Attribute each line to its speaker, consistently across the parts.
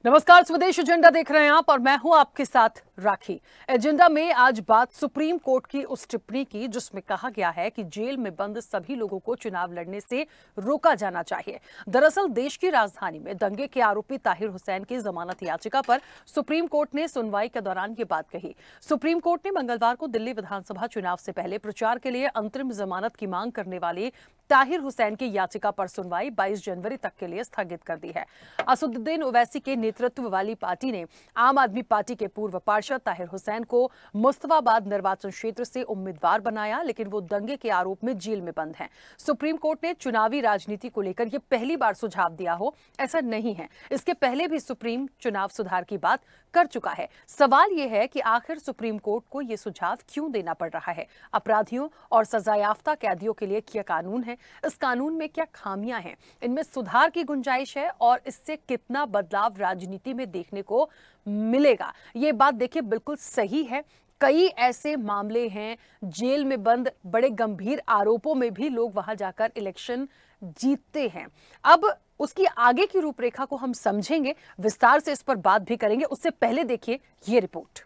Speaker 1: नमस्कार, स्वदेश एजेंडा देख रहे हैं आप और मैं हूं आपके साथ राखी। एजेंडा में आज बात सुप्रीम कोर्ट की उस टिप्पणी की जिसमें कहा गया है कि जेल में बंद सभी लोगों को चुनाव लड़ने से रोका जाना चाहिए। दरअसल देश की राजधानी में दंगे के आरोपी ताहिर हुसैन की जमानत याचिका पर सुप्रीम कोर्ट ने सुनवाई के दौरान ये बात कही। सुप्रीम कोर्ट ने मंगलवार को दिल्ली विधानसभा चुनाव से पहले प्रचार के लिए अंतरिम जमानत की मांग करने वाली ताहिर हुसैन की याचिका पर सुनवाई 22 जनवरी तक के लिए स्थगित कर दी है। असदुद्दीन ओवैसी के नेतृत्व वाली पार्टी ने आम आदमी पार्टी के पूर्व पार्षद ताहिर हुसैन को मुस्तफाबाद निर्वाचन क्षेत्र से उम्मीदवार बनाया, लेकिन वो दंगे के आरोप में जेल में बंद हैं। सुप्रीम कोर्ट ने चुनावी राजनीति को लेकर यह पहली बार सुझाव दिया हो, ऐसा नहीं है। इसके पहले भी सुप्रीम चुनाव सुधार की बात कर चुका है। सवाल यह है कि आखिर सुप्रीम कोर्ट को यह सुझाव क्यों देना पड़ रहा है? अपराधियों और सजायाफ्ता कैदियों के लिए क्या कानून है? इस कानून में क्या खामियां हैं? इनमें सुधार की गुंजाइश है और इससे कितना बदलाव राजनीति में देखने को मिलेगा? ये बात देखिए बिल्कुल सही है। कई ऐसे मामले हैं जेल में बंद, बड़े गंभीर आरोपों में भी लोग वहां जाकर इलेक्शन जीतते हैं। अब उसकी आगे की रूपरेखा को हम समझेंगे, विस्तार से इस पर बात भी करेंगे। उससे पहले देखिए ये रिपोर्ट।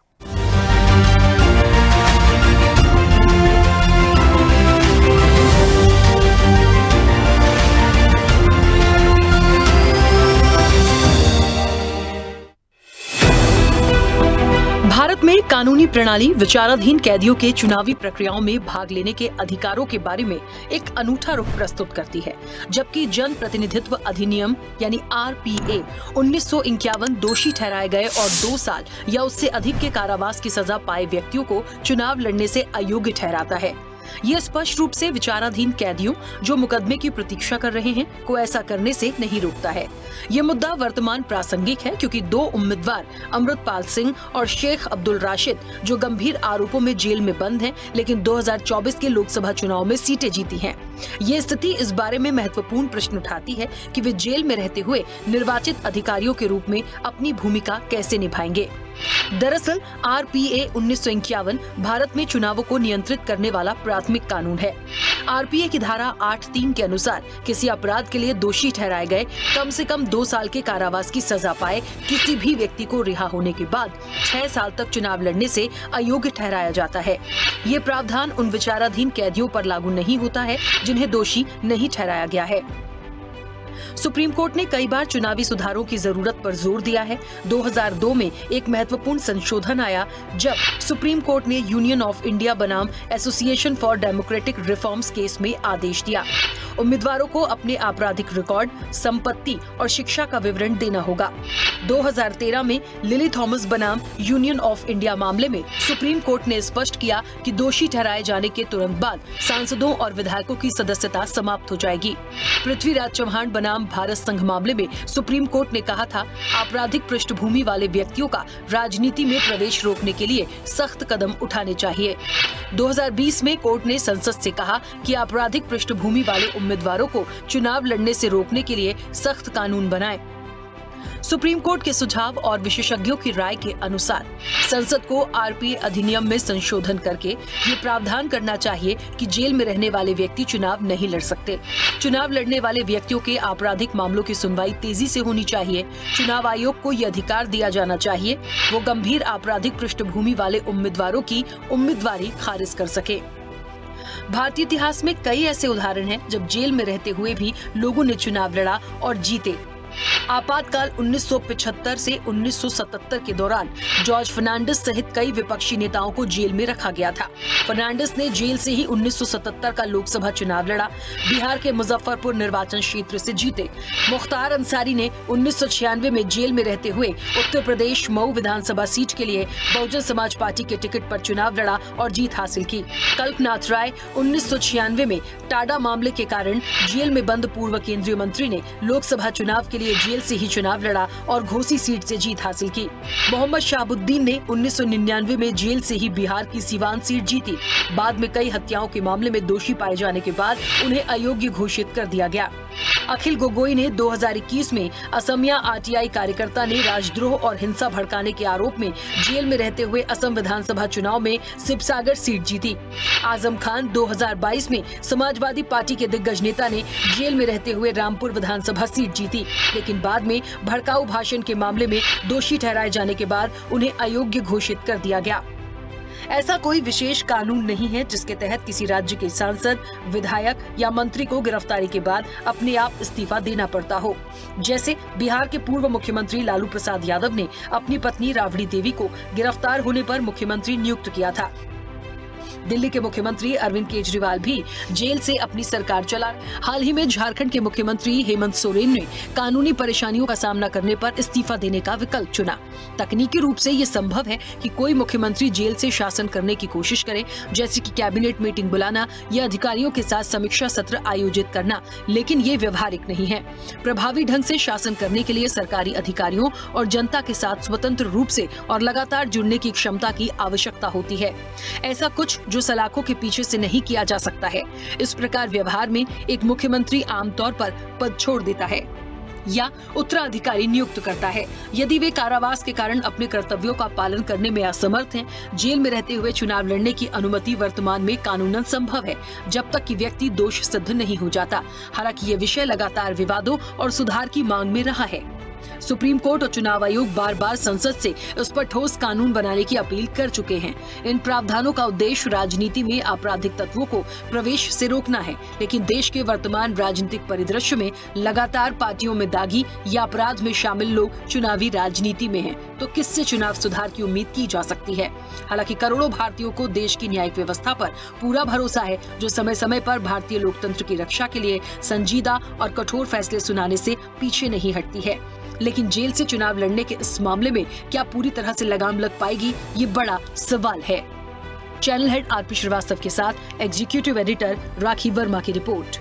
Speaker 1: भारत में कानूनी प्रणाली विचाराधीन कैदियों के चुनावी प्रक्रियाओं में भाग लेने के अधिकारों के बारे में एक अनूठा रुख प्रस्तुत करती है, जबकि जन प्रतिनिधित्व अधिनियम यानी आरपीए 1951 दोषी ठहराए गए और 2 साल या उससे अधिक के कारावास की सजा पाए व्यक्तियों को चुनाव लड़ने से अयोग्य ठहराता है। ये स्पष्ट रूप से विचाराधीन कैदियों जो मुकदमे की प्रतीक्षा कर रहे हैं को ऐसा करने से नहीं रोकता है। ये मुद्दा वर्तमान प्रासंगिक है क्योंकि 2 उम्मीदवार अमृतपाल सिंह और शेख अब्दुल राशिद जो गंभीर आरोपों में जेल में बंद हैं, लेकिन 2024 के लोकसभा चुनाव में सीटें जीती हैं। ये स्थिति इस बारे में महत्वपूर्ण प्रश्न उठाती है कि वे जेल में रहते हुए निर्वाचित अधिकारियों के रूप में अपनी भूमिका कैसे निभाएंगे। दरअसल आरपीए 1951 भारत में चुनावों को नियंत्रित करने वाला प्राथमिक कानून है। आरपीए की धारा 8(3) के अनुसार किसी अपराध के लिए दोषी ठहराए गए कम से कम 2 साल के कारावास की सजा पाए किसी भी व्यक्ति को रिहा होने के बाद 6 साल तक चुनाव लड़ने से अयोग्य ठहराया जाता है। ये प्रावधान उन विचाराधीन कैदियों पर लागू नहीं होता है जिन्हें दोषी नहीं ठहराया गया है। सुप्रीम कोर्ट ने कई बार चुनावी सुधारों की जरूरत पर जोर दिया है। 2002 में एक महत्वपूर्ण संशोधन आया जब सुप्रीम कोर्ट ने यूनियन ऑफ इंडिया बनाम association for democratic reforms case में आदेश दिया। उम्मीदवारों को अपने आपराधिक रिकॉर्ड, संपत्ति और शिक्षा का विवरण देना होगा। 2013 में लिली थॉमस बनाम यूनियन ऑफ इंडिया मामले में सुप्रीम कोर्ट ने स्पष्ट किया कि दोषी ठहराए जाने के तुरंत बाद सांसदों और विधायकों की सदस्यता समाप्त हो जाएगी। पृथ्वीराज चौहान बनाम भारत संघ मामले में सुप्रीम कोर्ट ने कहा था, आपराधिक पृष्ठभूमि वाले व्यक्तियों का राजनीति में प्रवेश रोकने के लिए सख्त कदम उठाने चाहिए। 2020 में कोर्ट ने संसद से कहा कि आपराधिक पृष्ठभूमि वाले उम्मीदवारों को चुनाव लड़ने से रोकने के लिए सख्त कानून बनाएं। सुप्रीम कोर्ट के सुझाव और विशेषज्ञों की राय के अनुसार संसद को आरपीए अधिनियम में संशोधन करके ये प्रावधान करना चाहिए कि जेल में रहने वाले व्यक्ति चुनाव नहीं लड़ सकते। चुनाव लड़ने वाले व्यक्तियों के आपराधिक मामलों की सुनवाई तेजी से होनी चाहिए। चुनाव आयोग को ये अधिकार दिया जाना चाहिए वो गंभीर आपराधिक पृष्ठभूमि वाले उम्मीदवारों की उम्मीदवारी खारिज कर सके। भारतीय इतिहास में कई ऐसे उदाहरण हैं जब जेल में रहते हुए भी लोगों ने चुनाव लड़ा और जीते। आपातकाल 1975 से 1977 के दौरान जॉर्ज फर्नांडिस सहित कई विपक्षी नेताओं को जेल में रखा गया था। फर्नांडिस ने जेल से ही 1977 का लोकसभा चुनाव लड़ा, बिहार के मुजफ्फरपुर निर्वाचन क्षेत्र से जीते। मुख्तार अंसारी ने 1996 में जेल में रहते हुए उत्तर प्रदेश मऊ विधानसभा सीट के लिए बहुजन समाज पार्टी के टिकट पर चुनाव लड़ा और जीत हासिल की। कल्पनाथ राय 1996 में टाडा मामले के कारण जेल में बंद पूर्व केंद्रीय मंत्री ने लोकसभा चुनाव के लिए जेल से ही चुनाव लड़ा और घोसी सीट से जीत हासिल की। मोहम्मद शहाबुद्दीन ने 1999 में जेल से ही बिहार की सीवान सीट जीती। बाद में कई हत्याओं के मामले में दोषी पाए जाने के बाद उन्हें अयोग्य घोषित कर दिया गया। अखिल गोगोई ने 2021 में असमिया आरटीआई कार्यकर्ता ने राजद्रोह और हिंसा भड़काने के आरोप में जेल में रहते हुए असम विधानसभा चुनाव में शिवसागर सीट जीती। आजम खान 2022 में समाजवादी पार्टी के दिग्गज नेता ने जेल में रहते हुए रामपुर विधानसभा सीट जीती, लेकिन बाद में भड़काऊ भाषण के मामले में दोषी ठहराए जाने के बाद उन्हें अयोग्य घोषित कर दिया गया। ऐसा कोई विशेष कानून नहीं है जिसके तहत किसी राज्य के सांसद, विधायक या मंत्री को गिरफ्तारी के बाद अपने आप इस्तीफा देना पड़ता हो। जैसे बिहार के पूर्व मुख्यमंत्री लालू प्रसाद यादव ने अपनी पत्नी राबड़ी देवी को गिरफ्तार होने पर मुख्यमंत्री नियुक्त किया था। दिल्ली के मुख्यमंत्री अरविंद केजरीवाल भी जेल से अपनी सरकार चला। हाल ही में झारखंड के मुख्यमंत्री हेमंत सोरेन ने कानूनी परेशानियों का सामना करने पर इस्तीफा देने का विकल्प चुना। तकनीकी रूप से ये संभव है कि कोई मुख्यमंत्री जेल से शासन करने की कोशिश करे, जैसे कि कैबिनेट मीटिंग बुलाना या अधिकारियों के साथ समीक्षा सत्र आयोजित करना, लेकिन ये व्यवहारिक नहीं है। प्रभावी ढंग से शासन करने के लिए सरकारी अधिकारियों और जनता के साथ स्वतंत्र रूप से और लगातार जुड़ने की क्षमता की आवश्यकता होती है। ऐसा कुछ जो सलाखों के पीछे से नहीं किया जा सकता है। इस प्रकार व्यवहार में एक मुख्यमंत्री आमतौर पर पद छोड़ देता है या उत्तराधिकारी नियुक्त करता है यदि वे कारावास के कारण अपने कर्तव्यों का पालन करने में असमर्थ हैं। जेल में रहते हुए चुनाव लड़ने की अनुमति वर्तमान में कानूनन संभव है, जब तक कि व्यक्ति दोष सिद्ध नहीं हो जाता। हालांकि ये विषय लगातार विवादों और सुधार की मांग में रहा है। सुप्रीम कोर्ट और चुनाव आयोग बार बार संसद से इस पर ठोस कानून बनाने की अपील कर चुके हैं। इन प्रावधानों का उद्देश्य राजनीति में आपराधिक तत्वों को प्रवेश से रोकना है, लेकिन देश के वर्तमान राजनीतिक परिदृश्य में लगातार पार्टियों में दागी या अपराध में शामिल लोग चुनावी राजनीति में हैं, तो किससे चुनाव सुधार की उम्मीद की जा सकती है। हालांकि करोड़ों भारतीयों को देश की न्यायिक व्यवस्था पर पूरा भरोसा है, जो समय समय पर भारतीय लोकतंत्र की रक्षा के लिए संजीदा और कठोर फैसले सुनाने से पीछे नहीं हटती है। लेकिन जेल से चुनाव लड़ने के इस मामले में क्या पूरी तरह से लगाम लग पाएगी, ये बड़ा सवाल है। चैनल हेड आरपी श्रीवास्तव के साथ एग्जीक्यूटिव एडिटर राखी वर्मा की रिपोर्ट।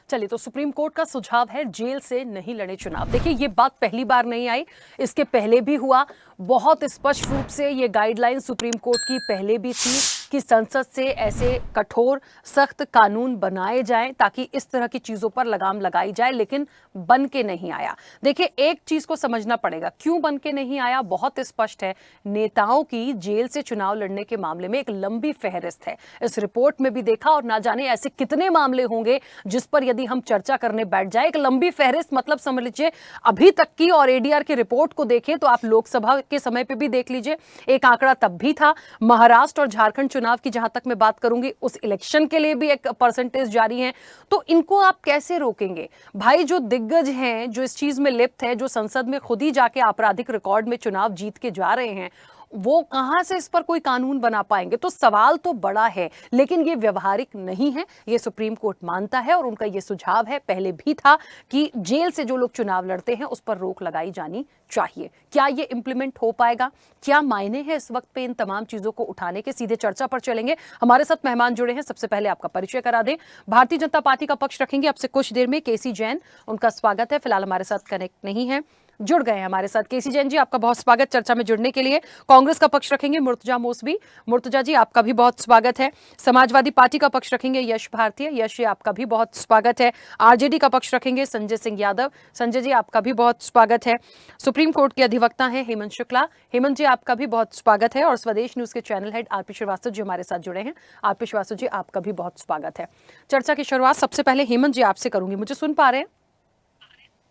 Speaker 2: चलिए, तो सुप्रीम कोर्ट का सुझाव है जेल से नहीं लड़े चुनाव। देखिए, ये बात पहली बार नहीं आई, इसके पहले भी हुआ। बहुत स्पष्ट रूप से ये गाइडलाइन सुप्रीम कोर्ट की पहले भी थी कि संसद से ऐसे कठोर सख्त कानून बनाए जाएं ताकि इस तरह की चीजों पर लगाम लगाई जाए, लेकिन बन के नहीं आया। देखिए, एक चीज को समझना पड़ेगा, क्यों बन के नहीं आया बहुत स्पष्ट है। नेताओं की जेल से चुनाव लड़ने के मामले में एक लंबी फहरिस्त है, इस रिपोर्ट में भी देखा, और ना जाने ऐसे कितने मामले होंगे जिस पर यदि हम चर्चा करने बैठ जाए। एक लंबी फहरिस्त मतलब समझ लीजिए अभी तक की, और एडीआर की रिपोर्ट को देखें तो आप लोकसभा के समय पे भी देख लीजिए, एक आंकड़ा तब भी था। महाराष्ट्र और झारखंड चुनाव की जहां तक मैं बात करूंगी, उस इलेक्शन के लिए भी एक परसेंटेज जारी है। तो इनको आप कैसे रोकेंगे भाई? जो दिग्गज हैं, जो इस चीज में लिप्त है, जो संसद में खुद ही जाके आपराधिक रिकॉर्ड में चुनाव जीत के जा रहे हैं, वो कहां से इस पर कोई कानून बना पाएंगे? तो सवाल तो बड़ा है, लेकिन ये व्यवहारिक नहीं है, ये सुप्रीम कोर्ट मानता है। और उनका ये सुझाव है, पहले भी था, कि जेल से जो लोग चुनाव लड़ते हैं उस पर रोक लगाई जानी चाहिए। क्या ये इंप्लीमेंट हो पाएगा? क्या मायने हैं इस वक्त पे इन तमाम चीजों को उठाने के? सीधे चर्चा पर चलेंगे। हमारे साथ मेहमान जुड़े हैं। सबसे पहले आपका परिचय करा दें। भारतीय जनता पार्टी का पक्ष रखेंगे आपसे कुछ देर में केसी जैन, उनका स्वागत है। फिलहाल हमारे साथ कनेक्ट नहीं है, जुड़ गए हैं हमारे साथ। केसी जैन जी, आपका बहुत स्वागत चर्चा में जुड़ने के लिए। कांग्रेस का पक्ष रखेंगे मुर्तजा मौसवी, मुर्तजा जी आपका भी बहुत स्वागत है। समाजवादी पार्टी का पक्ष रखेंगे यश भारतीय, यश जी आपका भी बहुत स्वागत है। आरजेडी का पक्ष रखेंगे संजय सिंह यादव, संजय जी आपका भी बहुत स्वागत है। सुप्रीम कोर्ट के अधिवक्ता हैं हेमंत शुक्ला, हेमंत जी आपका भी बहुत स्वागत है। और स्वदेश न्यूज के channel head RP Srivastava ji हमारे साथ जुड़े हैं। आरपी श्रीवास्तव जी आपका भी बहुत स्वागत है। चर्चा की शुरुआत सबसे पहले हेमंत जी आपसे करूंगी, मुझे सुन पा रहे हैं?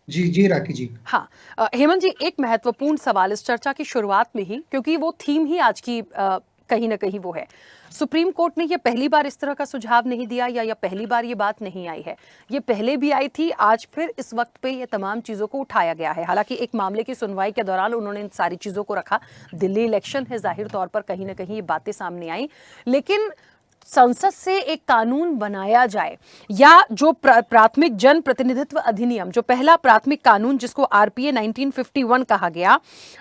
Speaker 3: जी जी राखी जी।
Speaker 2: हाँ, हेमंत जी, एक महत्वपूर्ण सवाल इस चर्चा की शुरुआत में ही, क्योंकि वो थीम ही आज की कहीं ना कहीं वो है। सुप्रीम कोर्ट ने ये पहली बार इस तरह का सुझाव नहीं दिया, या पहली बार ये बात नहीं आई है, ये पहले भी आई थी। आज फिर इस वक्त पे ये तमाम चीज़ों को उठाया गया है। हालांकि एक मामले की सुनवाई के दौरान उन्होंने इन सारी चीज़ों को रखा। दिल्ली इलेक्शन है, जाहिर तौर पर कहीं ना कहीं ये बातें सामने आई, लेकिन संसद से एक कानून बनाया जाए, या जो प्राथमिक जन प्रतिनिधित्व अधिनियम, जो पहला प्राथमिक कानून जिसको आरपीए 1951 कहा गया,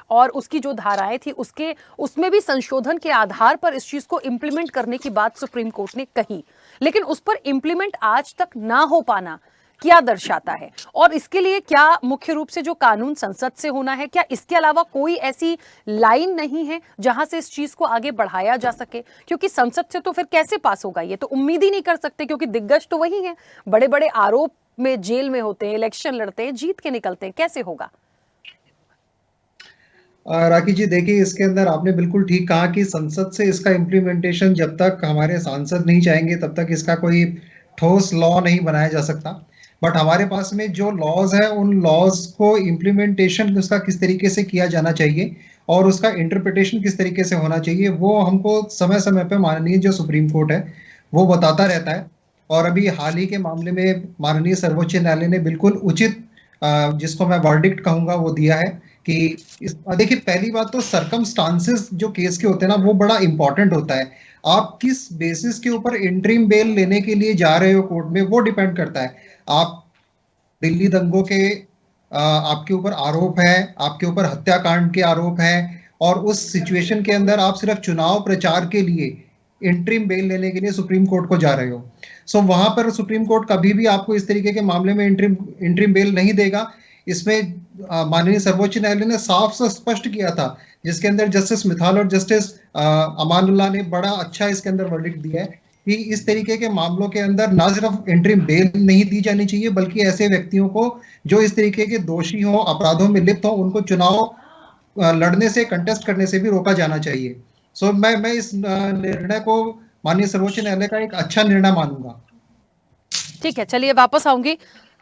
Speaker 2: और उसकी जो धाराएं थी उसमें भी संशोधन के आधार पर इस चीज को इंप्लीमेंट करने की बात सुप्रीम कोर्ट ने कही, लेकिन उस पर इंप्लीमेंट आज तक ना हो पाना, क्या दर्शाता है? और इसके लिए क्या मुख्य रूप से जो कानून संसद से होना है, क्या इसके अलावा कोई ऐसी लाइन नहीं है जहां से इस चीज को आगे बढ़ाया जा सके? क्योंकि संसद से तो फिर कैसे पास होगा, ये तो उम्मीद ही नहीं कर सकते, क्योंकि दिग्गज तो वही है, बड़े बड़े आरोप में जेल में होते हैं, इलेक्शन लड़ते हैं, जीत के निकलते हैं, कैसे होगा?
Speaker 3: राखी जी, देखिए, इसके अंदर आपने बिल्कुल ठीक कहा कि संसद से इसका इम्प्लीमेंटेशन जब तक हमारे सांसद नहीं चाहेंगे तब तक इसका कोई ठोस लॉ नहीं बनाया जा सकता। बट हमारे पास में जो लॉज है उन लॉज को इम्प्लीमेंटेशन उसका किस तरीके से किया जाना चाहिए और उसका इंटरप्रिटेशन किस तरीके से होना चाहिए, वो हमको समय समय पे माननीय जो सुप्रीम कोर्ट है वो बताता रहता है। और अभी हाल ही के मामले में माननीय सर्वोच्च न्यायालय ने बिल्कुल उचित जिसको मैं वर्डिक्ट कहूंगा वो दिया है कि देखिए, पहली बात तो सरकमस्टांसेस जो केस के होते हैं ना वो बड़ा इंपॉर्टेंट होता है। आप किस बेसिस के ऊपर इंटरिम बेल लेने के लिए जा रहे हो कोर्ट में वो डिपेंड करता है। आप दिल्ली दंगों के आपके ऊपर आरोप है, आपके ऊपर हत्याकांड के आरोप है और उस सिचुएशन के अंदर आप सिर्फ चुनाव प्रचार के लिए इंटरिम बेल लेने के लिए सुप्रीम कोर्ट को जा रहे हो। सो वहां पर सुप्रीम कोर्ट कभी भी आपको इस तरीके के मामले में इंटरिम बेल नहीं देगा। इसमें माननीय सर्वोच्च न्यायालय ने साफ से स्पष्ट किया था, जिसके अंदर जस्टिस मिथाल और जस्टिस अमानुल्लाह ने बड़ा अच्छा इसके अंदर वर्डिक्ट दिया है कि इस तरीके के मामलों के अंदर ना सिर्फ इंटरिम बेल नहीं दी जानी चाहिए बल्कि ऐसे व्यक्तियों को जो इस तरीके के दोषी हो, अपराधों में लिप्त हो, उनको चुनाव लड़ने से, कंटेस्ट करने से भी रोका जाना चाहिए। सो मैं इस निर्णय को माननीय सर्वोच्च न्यायालय का एक अच्छा निर्णय मानूंगा।
Speaker 2: ठीक है, चलिए वापस आऊंगी।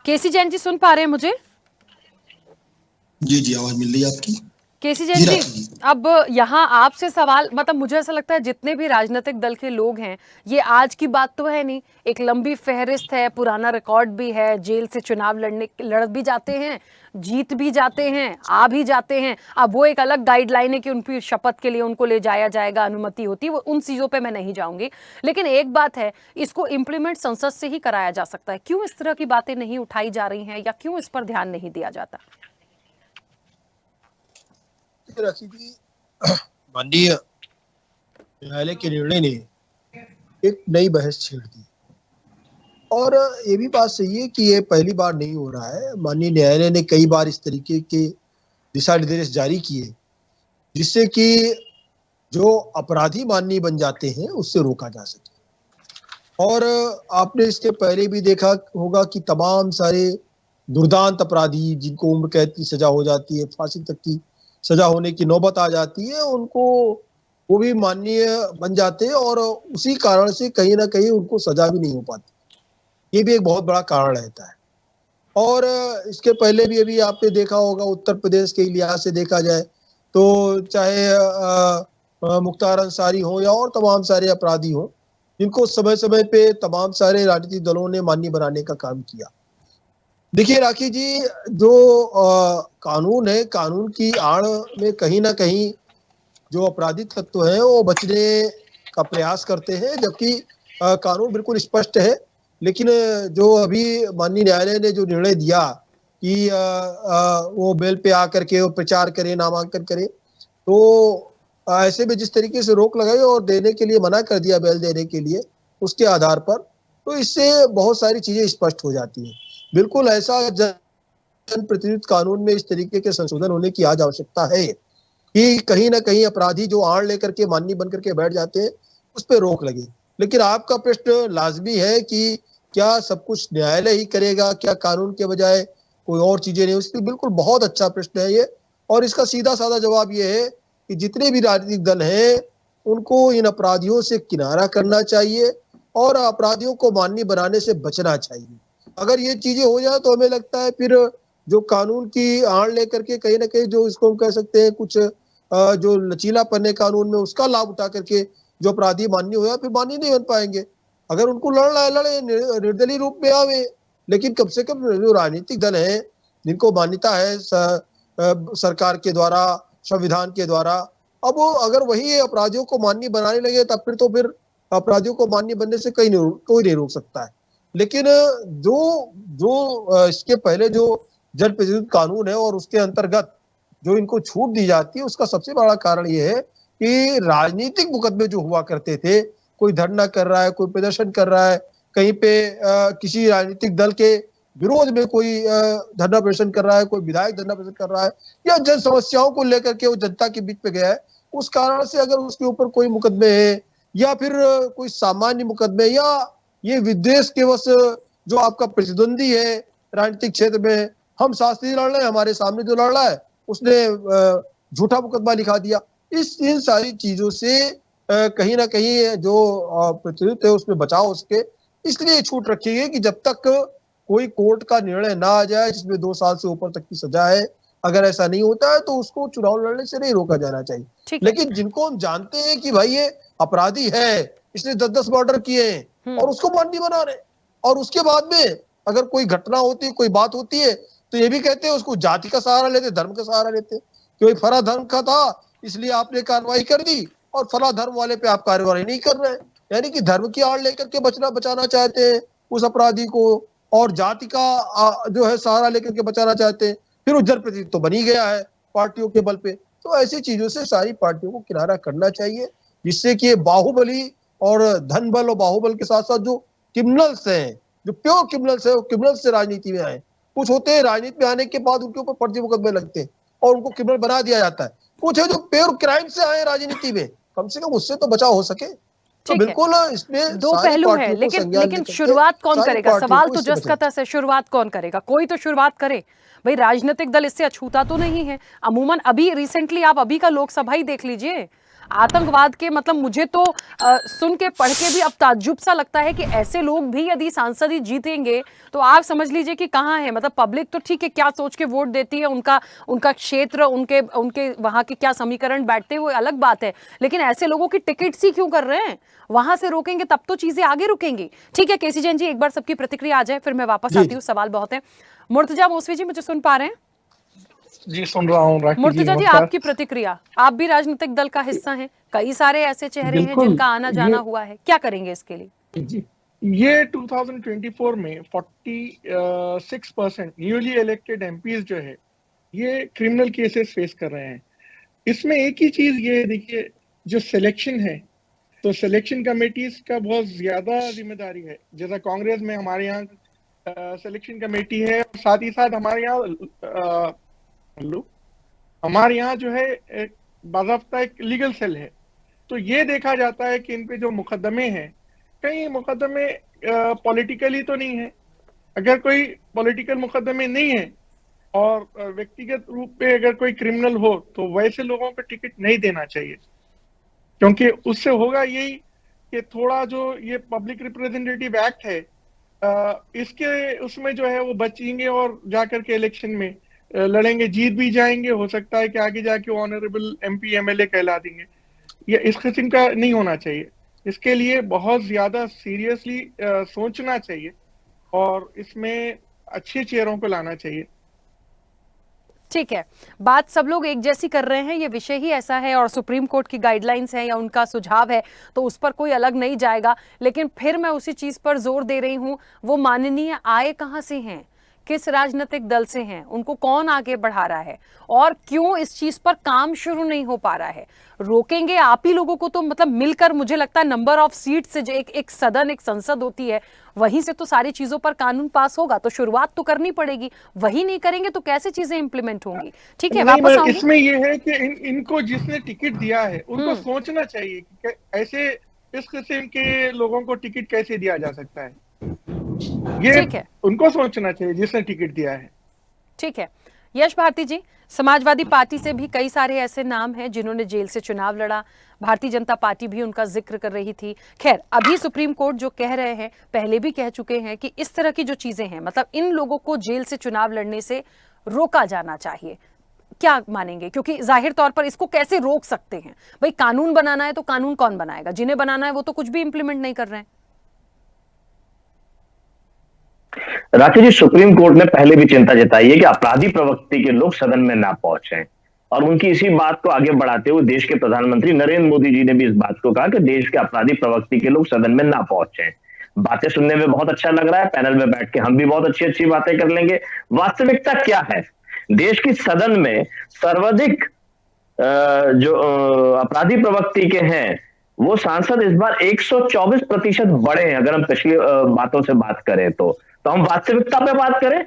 Speaker 2: केसी जैन जी, सुन पा रहे हैं मुझे?
Speaker 4: जी आवाज मिल रही है आपकी?
Speaker 2: केसी जैन जी, अब यहाँ आपसे सवाल, मतलब मुझे ऐसा लगता है जितने भी राजनीतिक दल के लोग हैं, ये आज की बात तो है नहीं, एक लंबी फहरिस्त है, पुराना रिकॉर्ड भी है, जेल से चुनाव लड़ भी जाते हैं, जीत भी जाते हैं, आ भी जाते हैं। अब वो एक अलग गाइडलाइन है कि उनकी शपथ के लिए उनको ले जाया जाएगा, अनुमति होती है, वो उन चीज़ों पे मैं नहीं जाऊंगी। लेकिन एक बात है, इसको इम्प्लीमेंट संसद से ही कराया जा सकता है। क्यों इस तरह की बातें नहीं उठाई जा रही हैं या क्यों इस पर ध्यान नहीं दिया जाता?
Speaker 4: राखी जी, माननीय न्यायालय के निर्णय ने एक नई बहस छेड़ दी और ये भी बात सही है कि ये पहली बार नहीं हो रहा है। माननीय न्यायालय ने कई बार इस तरीके के दिशा निर्देश जारी किए जिससे कि जो अपराधी माननीय बन जाते हैं उससे रोका जा सके। और आपने इसके पहले भी देखा होगा कि तमाम सारे दुर्दांत अपराधी जिनको उम्र कैद की सजा हो जाती है, फांसी तक की सजा होने की नौबत आ जाती है, उनको वो भी माननीय बन जाते हैं और उसी कारण से कहीं ना कहीं उनको सजा भी नहीं हो पाती। ये भी एक बहुत बड़ा कारण रहता है। और इसके पहले भी अभी आपने देखा होगा उत्तर प्रदेश के लिहाज से देखा जाए तो चाहे मुख्तार अंसारी हो या और तमाम सारे अपराधी हो, जिनको समय समय पे तमाम सारे राजनीतिक दलों ने माननीय बनाने का काम किया। देखिए राखी जी, जो कानून है, कानून की आड़ में कहीं ना कहीं जो अपराधी तत्व हैं वो बचने का प्रयास करते हैं, जबकि कानून बिल्कुल स्पष्ट है। लेकिन जो अभी माननीय न्यायालय ने जो निर्णय दिया कि वो बेल पे आकर के वो प्रचार करे, नामांकन करे, तो ऐसे में जिस तरीके से रोक लगाई और देने के लिए मना कर दिया बेल देने के लिए उसके आधार पर, तो इससे बहुत सारी चीजें स्पष्ट हो जाती हैं। बिल्कुल ऐसा जनप्रतिनिधित्व कानून में इस तरीके के संशोधन होने की आज आवश्यकता है कि कहीं ना कहीं अपराधी जो आड़ लेकर के माननीय बन करके बैठ जाते हैं उस पर रोक लगे। लेकिन आपका प्रश्न लाजमी है कि क्या सब कुछ न्यायालय ही करेगा, क्या कानून के बजाय कोई और चीजें नहीं? उसकी बिल्कुल बहुत अच्छा प्रश्न है ये, और इसका सीधा साधा जवाब ये है कि जितने भी राजनीतिक दल हैं उनको इन अपराधियों से किनारा करना चाहिए और अपराधियों को माननीय बनाने से बचना चाहिए। अगर ये चीजें हो जाए तो हमें लगता है फिर जो कानून की आड़ लेकर के कहीं ना कहीं जो इसको हम कह सकते हैं कुछ जो लचीलापन है कानून में उसका लाभ उठा करके जो अपराधी माननीय हुआ फिर माननीय नहीं बन पाएंगे। अगर उनको लड़ना है लड़े, निर्दलीय रूप में आवे, लेकिन कम से कम जो राजनीतिक दल है जिनको मान्यता है सरकार के द्वारा, संविधान के द्वारा, अब वो अगर वही अपराधियों को माननीय बनाने लगे तब फिर अपराधियों को माननीय बनने से कोई नहीं रोक सकता है। लेकिन जो इसके पहले जो जनप्रतिनिधित्व कानून है और उसके अंतर्गत जो इनको छूट दी जाती है उसका सबसे बड़ा कारण ये है कि राजनीतिक मुकदमे जो हुआ करते थे, कोई धरना कर रहा है, कोई प्रदर्शन कर रहा है, कहीं पे किसी राजनीतिक दल के विरोध में कोई धरना प्रदर्शन कर रहा है, कोई विधायक धरना प्रदर्शन कर रहा है, या जन समस्याओं को लेकर के वो जनता के बीच में गया है, उस कारण से अगर उसके ऊपर कोई मुकदमे है या फिर कोई सामान्य मुकदमे, या ये विद्वेष के वश जो आपका प्रतिद्वंदी है राजनीतिक क्षेत्र में, हम शास्त्री लड़ रहे हैं, हमारे सामने जो लड़ रहा है उसने झूठा मुकदमा लिखा दिया, इन सारी चीजों से कहीं ना कहीं जो प्रतिनिधित्व है उसमें बचाव उसके इसलिए छूट रखी है कि जब तक कोई कोर्ट का निर्णय ना आ जाए जिसमें 2 साल से ऊपर तक की सजा है, अगर ऐसा नहीं होता है तो उसको चुनाव लड़ने से नहीं रोका जाना चाहिए। लेकिन जिनको हम जानते हैं कि भाई ये अपराधी है, इसने 10-10 मर्डर किए हैं और उसको बंदी बना रहे, और उसके बाद में अगर कोई घटना होती है, कोई बात होती है, तो ये भी कहते हैं उसको जाति का सहारा लेते, धर्म का सहारा लेते, कोई फला धर्म का था इसलिए आपने कार्रवाई कर दी और फला धर्म वाले पे आप कार्रवाई नहीं कर रहे हैं, यानी कि धर्म की आड़ लेकर के बचाना चाहते हैं उस अपराधी को, और जाति का जो है सहारा लेकर के बचाना चाहते हैं। फिर वो जनप्रतिनिधि तो बनी गया है पार्टियों के बल पे। तो ऐसी चीजों से सारी पार्टियों को किनारा करना चाहिए, जिससे कि बाहुबली और धन बल और बाहुबल के साथ साथ जो क्रिमिनल्स हैं, जो प्योर क्रिमिनल्स है, वो क्रिमिनल्स से राजनीति में आए। कुछ होते हैं राजनीति में आने के बाद उनके ऊपर फर्जी मुकदमे लगते हैं और उनको क्रिमिनल बना दिया जाता है। कुछ है जो प्योर क्राइम से आए राजनीति में, कम से कम उससे तो बचाव हो सके। तो बिल्कुल इसमें
Speaker 2: दो पहलू है, लेकिन शुरुआत कौन करेगा? सवाल तो जस का तस है, शुरुआत कौन करेगा? कोई तो शुरुआत करे भाई। राजनीतिक दल इससे अछूता तो नहीं है। अमूमन अभी रिसेंटली आप अभी का लोकसभा ही देख लीजिए, आतंकवाद के मतलब मुझे तो सुन के पढ़ के भी अब ताज्जुब सा लगता है कि ऐसे लोग भी यदि सांसद ही जीतेंगे तो आप समझ लीजिए कि कहाँ है। मतलब पब्लिक तो ठीक है क्या सोच के वोट देती है, उनका क्षेत्र, उनके वहाँ के क्या समीकरण बैठते हैं वो अलग बात है, लेकिन ऐसे लोगों की टिकट्स ही क्यों कर रहे हैं? वहां से रोकेंगे तब तो चीजें आगे रुकेंगी। ठीक है केसी जैन जी, एक बार सबकी प्रतिक्रिया आ जाए फिर मैं वापस आती हूँ, सवाल बहुत है। मुर्तजा मौसवी जी मुझे सुन पा रहे हैं?
Speaker 5: जी सुन रहा हूँ।
Speaker 2: मुर्तजा जी आपकी प्रतिक्रिया, आप भी राजनीतिक दल का हिस्सा हैं, कई सारे ऐसे चेहरे हैं जिनका आना जाना हुआ है, क्या करेंगे इसके लिए?
Speaker 5: जी ये 2024 में 46% न्यूली इलेक्टेड एमपीज जो है ये क्रिमिनल केसेस फेस कर रहे हैं। इसमें एक ही चीज ये देखिए, जो सिलेक्शन है तो सिलेक्शन कमेटीज का बहुत ज्यादा जिम्मेदारी है। जैसा कांग्रेस में हमारे यहाँ सिलेक्शन कमेटी है, साथ ही साथ हमारे यहाँ जो है एक बाज़ाब्ता एक लीगल सेल है। तो ये देखा जाता है कि इन पे जो मुकदमे हैं, कई मुकदमे पॉलिटिकली तो नहीं है। अगर कोई पॉलिटिकल मुकदमे नहीं है और व्यक्तिगत रूप पे अगर कोई क्रिमिनल हो तो वैसे लोगों को टिकट नहीं देना चाहिए, क्योंकि उससे होगा यही कि थोड़ा जो ये पब्लिक रिप्रेजेंटेटिव एक्ट है इसके उसमें जो है वो बचेंगे और जाकर के इलेक्शन में लड़ेंगे, जीत भी जाएंगे, हो सकता है कि आगे जाके ऑनरेबल एमपी एमएलए कहला देंगे। ये इस किस्म का नहीं होना चाहिए। इसके लिए बहुत ज्यादा सीरियसली सोचना चाहिए और इसमें अच्छे चेहरों को लाना चाहिए।
Speaker 2: ठीक है, बात सब लोग एक जैसी कर रहे हैं, ये विषय ही ऐसा है और सुप्रीम कोर्ट की गाइडलाइंस है या उनका सुझाव है तो उस पर कोई अलग नहीं जाएगा। लेकिन फिर मैं उसी चीज पर जोर दे रही हूं, वो माननीय आए कहां से हैं, किस राजनीतिक दल से हैं, उनको कौन आगे बढ़ा रहा है और क्यों इस चीज पर काम शुरू नहीं हो पा रहा है? रोकेंगे आप ही लोगों को तो मतलब मिलकर, मुझे लगता है नंबर ऑफ सीट से जो एक सदन, एक संसद होती है, वहीं से तो सारी चीजों पर कानून पास होगा। तो शुरुआत तो करनी पड़ेगी, वही नहीं करेंगे तो कैसे चीजें इंप्लीमेंट होंगी? ठीक है, वापस आऊंगी।
Speaker 5: इसमें ये है कि इनको जिसने टिकट दिया है उनको सोचना चाहिए कि ऐसे इस किस्म के लोगों को टिकट कैसे दिया जा सकता है। ये
Speaker 2: ठीक है,
Speaker 5: उनको सोचना चाहिए जिसने टिकट दिया है।
Speaker 2: ठीक है, यश भारती जी, समाजवादी पार्टी से भी कई सारे ऐसे नाम हैं जिन्होंने जेल से चुनाव लड़ा, भारतीय जनता पार्टी भी उनका जिक्र कर रही थी। खैर, अभी सुप्रीम कोर्ट जो कह रहे हैं, पहले भी कह चुके हैं कि इस तरह की जो चीजें हैं, मतलब इन लोगों को जेल से चुनाव लड़ने से रोका जाना चाहिए। क्या मानेंगे? क्योंकि जाहिर तौर पर इसको कैसे रोक सकते हैं? भाई कानून बनाना है तो कानून कौन बनाएगा? जिन्हें बनाना है वो तो कुछ भी इंप्लीमेंट नहीं कर रहे हैं।
Speaker 6: राखी जी, सुप्रीम कोर्ट ने पहले भी चिंता जताई है कि अपराधी प्रवृत्ति के लोग सदन में ना पहुंचे, और उनकी इसी बात को आगे बढ़ाते हुए देश के प्रधानमंत्री नरेंद्र मोदी जी ने भी इस बात को कहा कि देश के अपराधी प्रवृत्ति के लोग सदन में ना पहुंचे। बातें सुनने में बहुत अच्छा लग रहा है, पैनल में बैठ के हम भी बहुत अच्छी अच्छी बातें कर लेंगे। वास्तविकता क्या है? देश की सदन में सर्वाधिक जो अपराधी प्रवृत्ति के हैं वो सांसद इस बार 124% बढ़े हैं। अगर हम पिछली बातों से बात करें तो तो हम वास्तविकता पे बात करें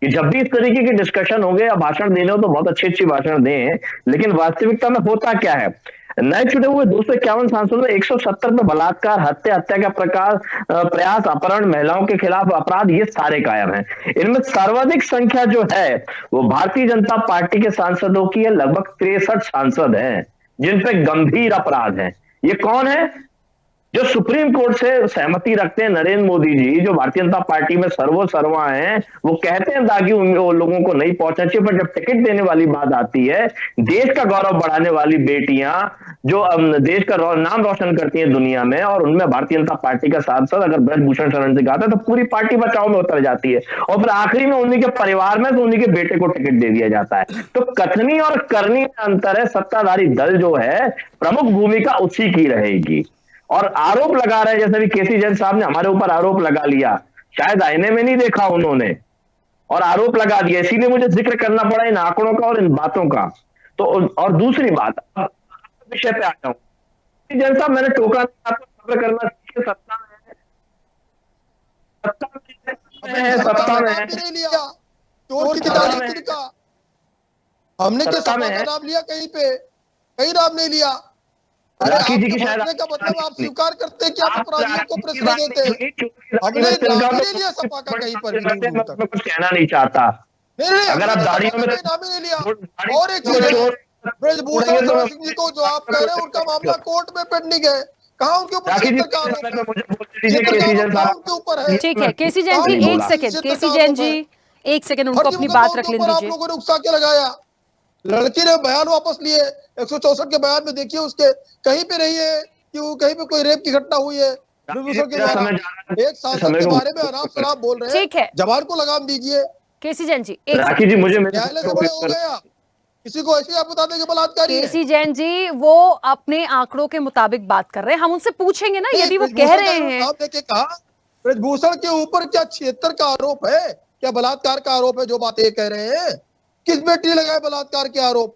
Speaker 6: कि जब भी इस तरीके के डिस्कशन होंगे या भाषण देने हो तो बहुत अच्छी भाषण दें, लेकिन वास्तविकता में होता क्या है? नए चुने हुए 251 सांसदों में 170 में बलात्कार, हत्या का प्रयास, अपहरण, महिलाओं के खिलाफ अपराध, ये सारे कायम हैं। इनमें सर्वाधिक संख्या जो है वो भारतीय जनता पार्टी के सांसदों की है। लगभग 63 सांसद हैं जिन पे गंभीर अपराध हैं। ये कौन है? जो सुप्रीम कोर्ट से सहमति रखते हैं नरेंद्र मोदी जी, जो भारतीय जनता पार्टी में सर्वा हैं, वो कहते हैं ताकि उन लोगों को नहीं पहुंचना चाहिए, पर जब टिकट देने वाली बात आती है, देश का गौरव बढ़ाने वाली बेटियां जो देश का नाम रोशन करती हैं दुनिया में, और उनमें भारतीय जनता पार्टी का सांसद अगर ब्रजभूषण शरण सिंह आता है तो पूरी पार्टी बचाव में उतर जाती है, और फिर आखिरी में उन्हीं के परिवार में तो उन्हीं के बेटे को टिकट दे दिया जाता है। तो कथनी और करनी में अंतर है। सत्ताधारी दल जो है, प्रमुख भूमिका उसी की रहेगी। और आरोप लगा रहे हैं, जैसे भी केसी जैन साहब ने हमारे ऊपर आरोप लगा लिया, शायद आईने में नहीं देखा उन्होंने और आरोप लगा दिया, इसीलिए मुझे जिक्र करना पड़ा इन आंकड़ों का और इन बातों का। तो और दूसरी बात, विषय पे आ जाऊं, केसी जैन साहब, मैंने टोका आपको सब्र करना सीखे, सत्ता में है,
Speaker 4: हमने क्या सत्ता का नाम लिया? कहीं नाम नहीं लिया।
Speaker 6: राखी जी की शायद
Speaker 4: का मतलब आप स्वीकार करते हैं कि आप अपराधियों को प्रश्न देते हैं। हमने नाम नहीं लिया सपा का कहीं पर भी।
Speaker 6: मैं कुछ कहना नहीं चाहता। अगर आप दाढ़ियों में
Speaker 4: नाम ही नहीं लिया। और एक चीज, ब्रजभूषण शरण सिंह जी को जो आप कह रहे हैं उनका मामला कोर्ट में पेंडिंग है, कहाँ उनके ऊपर ऊपर है?
Speaker 2: ठीक है केसी जैन जी, एक सेकंड, केसी जैन जी एक सेकंड, उनको अपनी बात रख लेने दीजिए।
Speaker 4: आप लोगों ने उकसा के लगाया, लड़की ने बयान वापस लिए, 164 के बयान में देखिए उसके कहीं पे नहीं है कि वो कहीं पे कोई रेप की घटना हुई है। एक सांसद के बारे में आराम शराब बोल रहे हैं।
Speaker 2: ठीक है,
Speaker 4: जबान को लगाम दीजिए।
Speaker 2: केसी जैन जी,
Speaker 6: राखी जी, मुझे
Speaker 4: न्यायालय से बड़े हो गए आप, किसी को ऐसे आप बता देंगे बलात्कारी है।
Speaker 2: केसी जैन जी वो अपने आंकड़ों के मुताबिक बात कर रहे हैं, हम उनसे पूछेंगे ना यदि वो कह रहे हैं।
Speaker 4: आपने कहा ब्रजभूषण के ऊपर क्या 76 का आरोप है, क्या बलात्कार का आरोप है? जो बातें कह रहे हैं, किस बेटी लगाए बलात्कार के आरोप?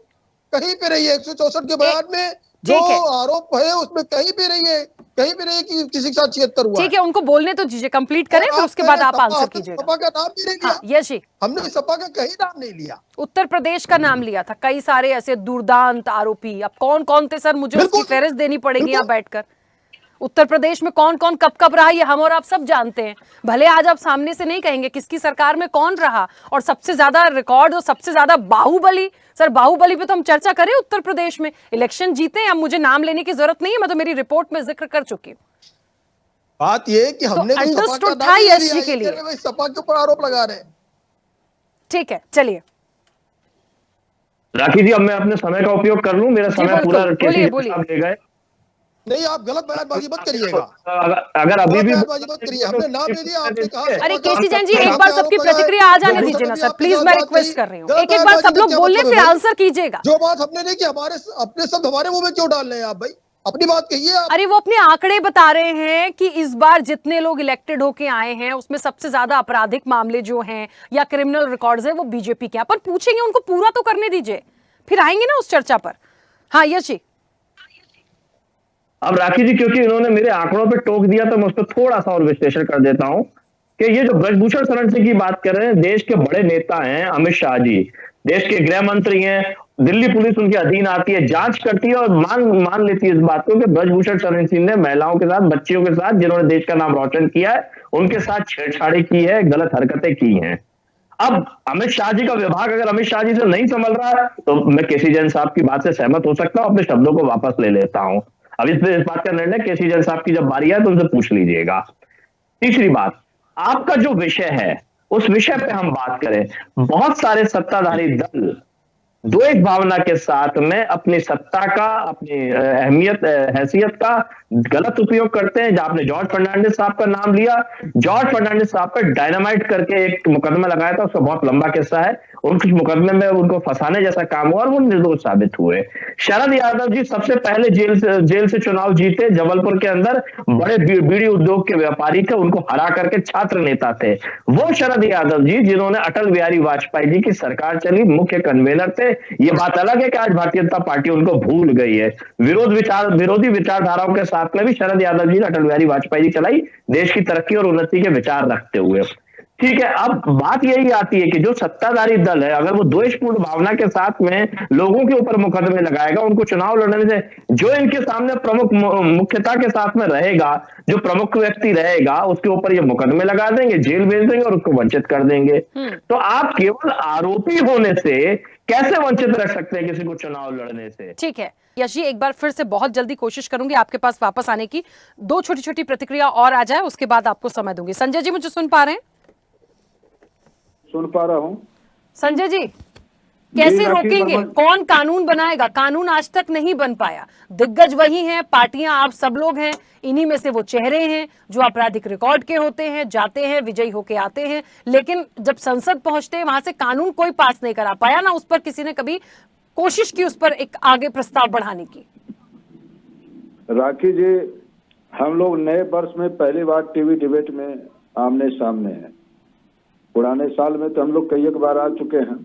Speaker 4: कहीं पे रही है 164 के बयान में जो आरोप है उसमें कहीं पे रही है, कहीं पे नहीं कि किसी के साथ 76 हुआ।
Speaker 2: ठीक है, उनको बोलने तो दीजिए, कंप्लीट करें, फिर उसके बाद आप आंसर कीजिएगा।
Speaker 4: सपा का नाम भी नहीं लिया।
Speaker 2: यस जी,
Speaker 4: हमने सपा का कहीं नाम नहीं लिया।
Speaker 2: उत्तर प्रदेश का नाम लिया था, कई सारे ऐसे दुर्दांत आरोपी। अब कौन कौन थे सर, मुझे उसकी फहरिस्त देनी पड़ेगी यहाँ बैठकर। उत्तर प्रदेश में कौन कौन कब रहा, ये हम और आप सब जानते हैं। भले आज आप सामने से नहीं कहेंगे किसकी सरकार में कौन रहा, और सबसे ज्यादा रिकॉर्ड और सबसे ज्यादा बाहुबली, सर बाहुबली पे तो हम चर्चा करें। उत्तर प्रदेश में इलेक्शन जीते हैं, अब मुझे नाम लेने की जरूरत नहीं है, मैं तो मेरी रिपोर्ट में जिक्र कर चुकी हूँ।
Speaker 4: बात ये कि हमने
Speaker 2: तो अंडरस्टूड था यश जी के लिए,
Speaker 4: सपा के ऊपर आरोप लगा रहे हैं।
Speaker 2: ठीक है, चलिए
Speaker 6: राखी जी, अब मैं अपने समय का उपयोग कर लूं, मेरा समय पूरा ले गए।
Speaker 4: नहीं, आप गलत बयानबाजी मत करिएगा।
Speaker 6: अगर अभी भी
Speaker 4: बयानबाजी मत करिए, हमने नाम ले लिया, आपने कहा।
Speaker 2: अरे केसी जैन जी, एक बार सबकी प्रतिक्रिया आ जाने दीजिए ना सर, प्लीज, मैं रिक्वेस्ट कर रही हूँ। एक बार सब लोग बोलने फिर आंसर कीजिएगा।
Speaker 4: जो बात हमने नहीं की, हमारे अपने शब्द हमारे मुंह में क्यों डाल रहे हैं आप भाई? अपनी बात कहिए आप।
Speaker 2: अरे वो अपने आंकड़े बता रहे हैं कि इस बार जितने लोग इलेक्टेड होके आए हैं उसमें सबसे ज्यादा आपराधिक मामले जो हैं या क्रिमिनल रिकॉर्ड्स हैं वो बीजेपी के। अपन पूछेंगे, उनको पूरा तो करने दीजिए, फिर आएंगे ना उस चर्चा पर। हाँ यश जी।
Speaker 6: अब राखी जी, क्योंकि इन्होंने मेरे आंकड़ों पे टोक दिया तो मैं उस पर थोड़ा सा और विश्लेषण कर देता हूं कि ये जो ब्रजभूषण शरण सिंह की बात कर रहे हैं, देश के बड़े नेता हैं अमित शाह जी, देश के गृह मंत्री हैं, दिल्ली पुलिस उनके अधीन आती है, जांच करती है और मान लेती है इस बात को कि ब्रजभूषण शरण सिंह ने महिलाओं के साथ, बच्चियों के साथ, जिन्होंने देश का नाम रोशन किया है, उनके साथ छेड़छाड़ी की है, गलत हरकतें की हैं। अब अमित शाह जी का विभाग अगर अमित शाह जी से नहीं संभल रहा है तो मैं केसी जैन साहब की बात से सहमत हो सकता हूं, अपने शब्दों को वापस ले लेता हूं। अब इस बात का निर्णय केसी जैन साहब की जब बारी है तो उनसे पूछ लीजिएगा। तीसरी बात, आपका जो विषय है उस विषय पे हम बात करें। बहुत सारे सत्ताधारी दल दो एक भावना के साथ में अपनी सत्ता का, अपनी अहमियत हैसियत का गलत उपयोग करते हैं। जहां आपने जॉर्ज फर्नांडिस साहब का नाम लिया, जॉर्ज फर्नांडिस साहब पर डायनामाइट करके एक मुकदमा लगाया था, उसका बहुत लंबा किस्सा है। उस मुकदमे में उनको फंसाने जैसा काम हुआ और वो निर्दोष साबित हुए। शरद यादव जी सबसे पहले जेल से चुनाव जीते, जबलपुर के अंदर बड़े बीड़ी उद्योग के व्यापारी थे, उनको हरा करके छात्र नेता थे। वो शरद यादव जी जिन्होंने अटल बिहारी वाजपेयी जी की सरकार चली, मुख्य कन्वेनर थे। ये बात अलग है कि आज भारतीय जनता पार्टी उनको भूल गई है। विरोधी विचारधाराओं के साथ में भी शरद यादव जी ने अटल बिहारी वाजपेयी जी चलाई, देश की तरक्की और उन्नति के विचार रखते हुए। ठीक है, अब बात यही आती है कि जो सत्ताधारी दल है, अगर वो द्वेषपूर्ण भावना के साथ में लोगों के ऊपर मुकदमे लगाएगा, उनको चुनाव लड़ने से, जो इनके सामने प्रमुख मुख्यता के साथ में रहेगा, जो प्रमुख व्यक्ति रहेगा, उसके ऊपर ये मुकदमे लगा देंगे, जेल भेज देंगे और उसको वंचित कर देंगे। तो आप केवल आरोपी होने से कैसे वंचित रख सकते हैं किसी को चुनाव लड़ने से?
Speaker 2: ठीक है यश जी, एक बार फिर से बहुत जल्दी कोशिश करूंगी आपके पास वापस आने की। 2 छोटी छोटी प्रतिक्रिया और आ जाए, उसके बाद आपको समय दूंगी। संजय जी, मुझे सुन पा रहे हैं?
Speaker 7: सुन पा रहा हूँ।
Speaker 2: संजय जी, कैसे
Speaker 7: राखी
Speaker 2: रोकेंगे?
Speaker 7: वर्मा-
Speaker 2: कौन कानून बनाएगा? कानून आज तक नहीं बन पाया। दिग्गज वही हैं, पार्टियां आप सब लोग हैं, इन्हीं में से वो चेहरे हैं जो आपराधिक रिकॉर्ड के होते हैं, जाते हैं, विजयी होके आते हैं, लेकिन जब संसद पहुंचते हैं वहां से कानून कोई पास नहीं करा पाया, ना उस पर किसी ने कभी कोशिश की उस पर एक आगे प्रस्ताव बढ़ाने की।
Speaker 7: राखी जी, हम लोग नए वर्ष में पहली बार टीवी डिबेट में आमने सामने हैं। पुराने साल में तो हम लोग कई एक बार आ चुके हैं,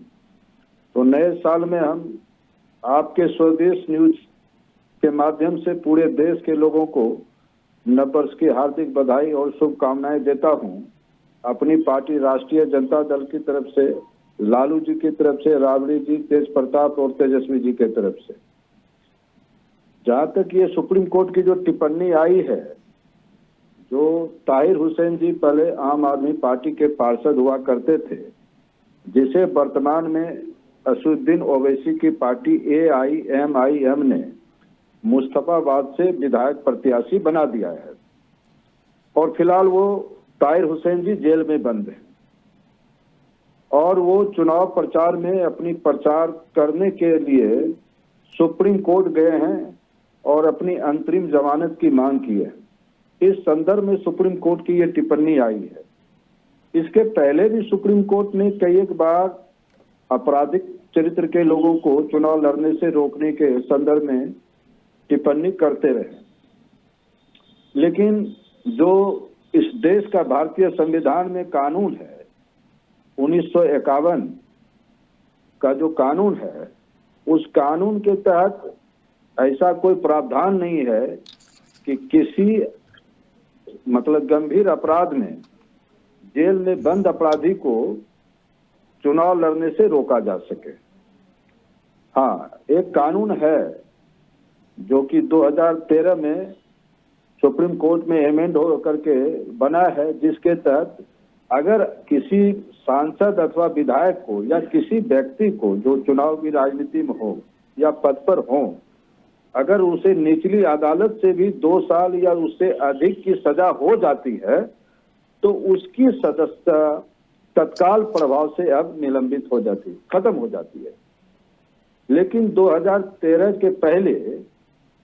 Speaker 7: तो नए साल में हम आपके स्वदेश न्यूज के माध्यम से पूरे देश के लोगों को नववर्ष की हार्दिक बधाई और शुभकामनाएं देता हूं। अपनी पार्टी राष्ट्रीय जनता दल की तरफ से, लालू जी की तरफ से, राबड़ी जी, तेज प्रताप और तेजस्वी जी की तरफ से। जहां तक ये सुप्रीम कोर्ट की जो टिप्पणी आई है, जो ताहिर हुसैन जी पहले आम आदमी पार्टी के पार्षद हुआ करते थे, जिसे वर्तमान में असुद्दीन ओवैसी की पार्टी AIMIM ने मुस्तफाबाद से विधायक प्रत्याशी बना दिया है और फिलहाल वो ताहिर हुसैन जी जेल में बंद है और वो चुनाव प्रचार में अपनी प्रचार करने के लिए सुप्रीम कोर्ट गए हैं और अपनी अंतरिम जमानत की मांग की है। इस संदर्भ में सुप्रीम कोर्ट की ये टिप्पणी आई है। इसके पहले भी सुप्रीम कोर्ट ने कई एक बार आपराधिक चरित्र के लोगों को चुनाव लड़ने से रोकने के संदर्भ में टिप्पणी करते रहे, लेकिन जो इस देश का भारतीय संविधान में कानून है, 1951 का जो कानून है, उस कानून के तहत ऐसा कोई प्रावधान नहीं है कि किसी मतलब गंभीर अपराध में जेल में बंद अपराधी को चुनाव लड़ने से रोका जा सके। हाँ, एक कानून है जो कि 2013 में सुप्रीम कोर्ट में अमेंड हो करके बना है, जिसके तहत अगर किसी सांसद अथवा विधायक को या किसी व्यक्ति को जो चुनाव की राजनीति में हो या पद पर हो, अगर उसे निचली अदालत से भी 2 साल या उससे अधिक की सजा हो जाती है, तो उसकी सदस्यता तत्काल प्रभाव से अब निलंबित हो जाती, खत्म हो जाती है। लेकिन 2013 के पहले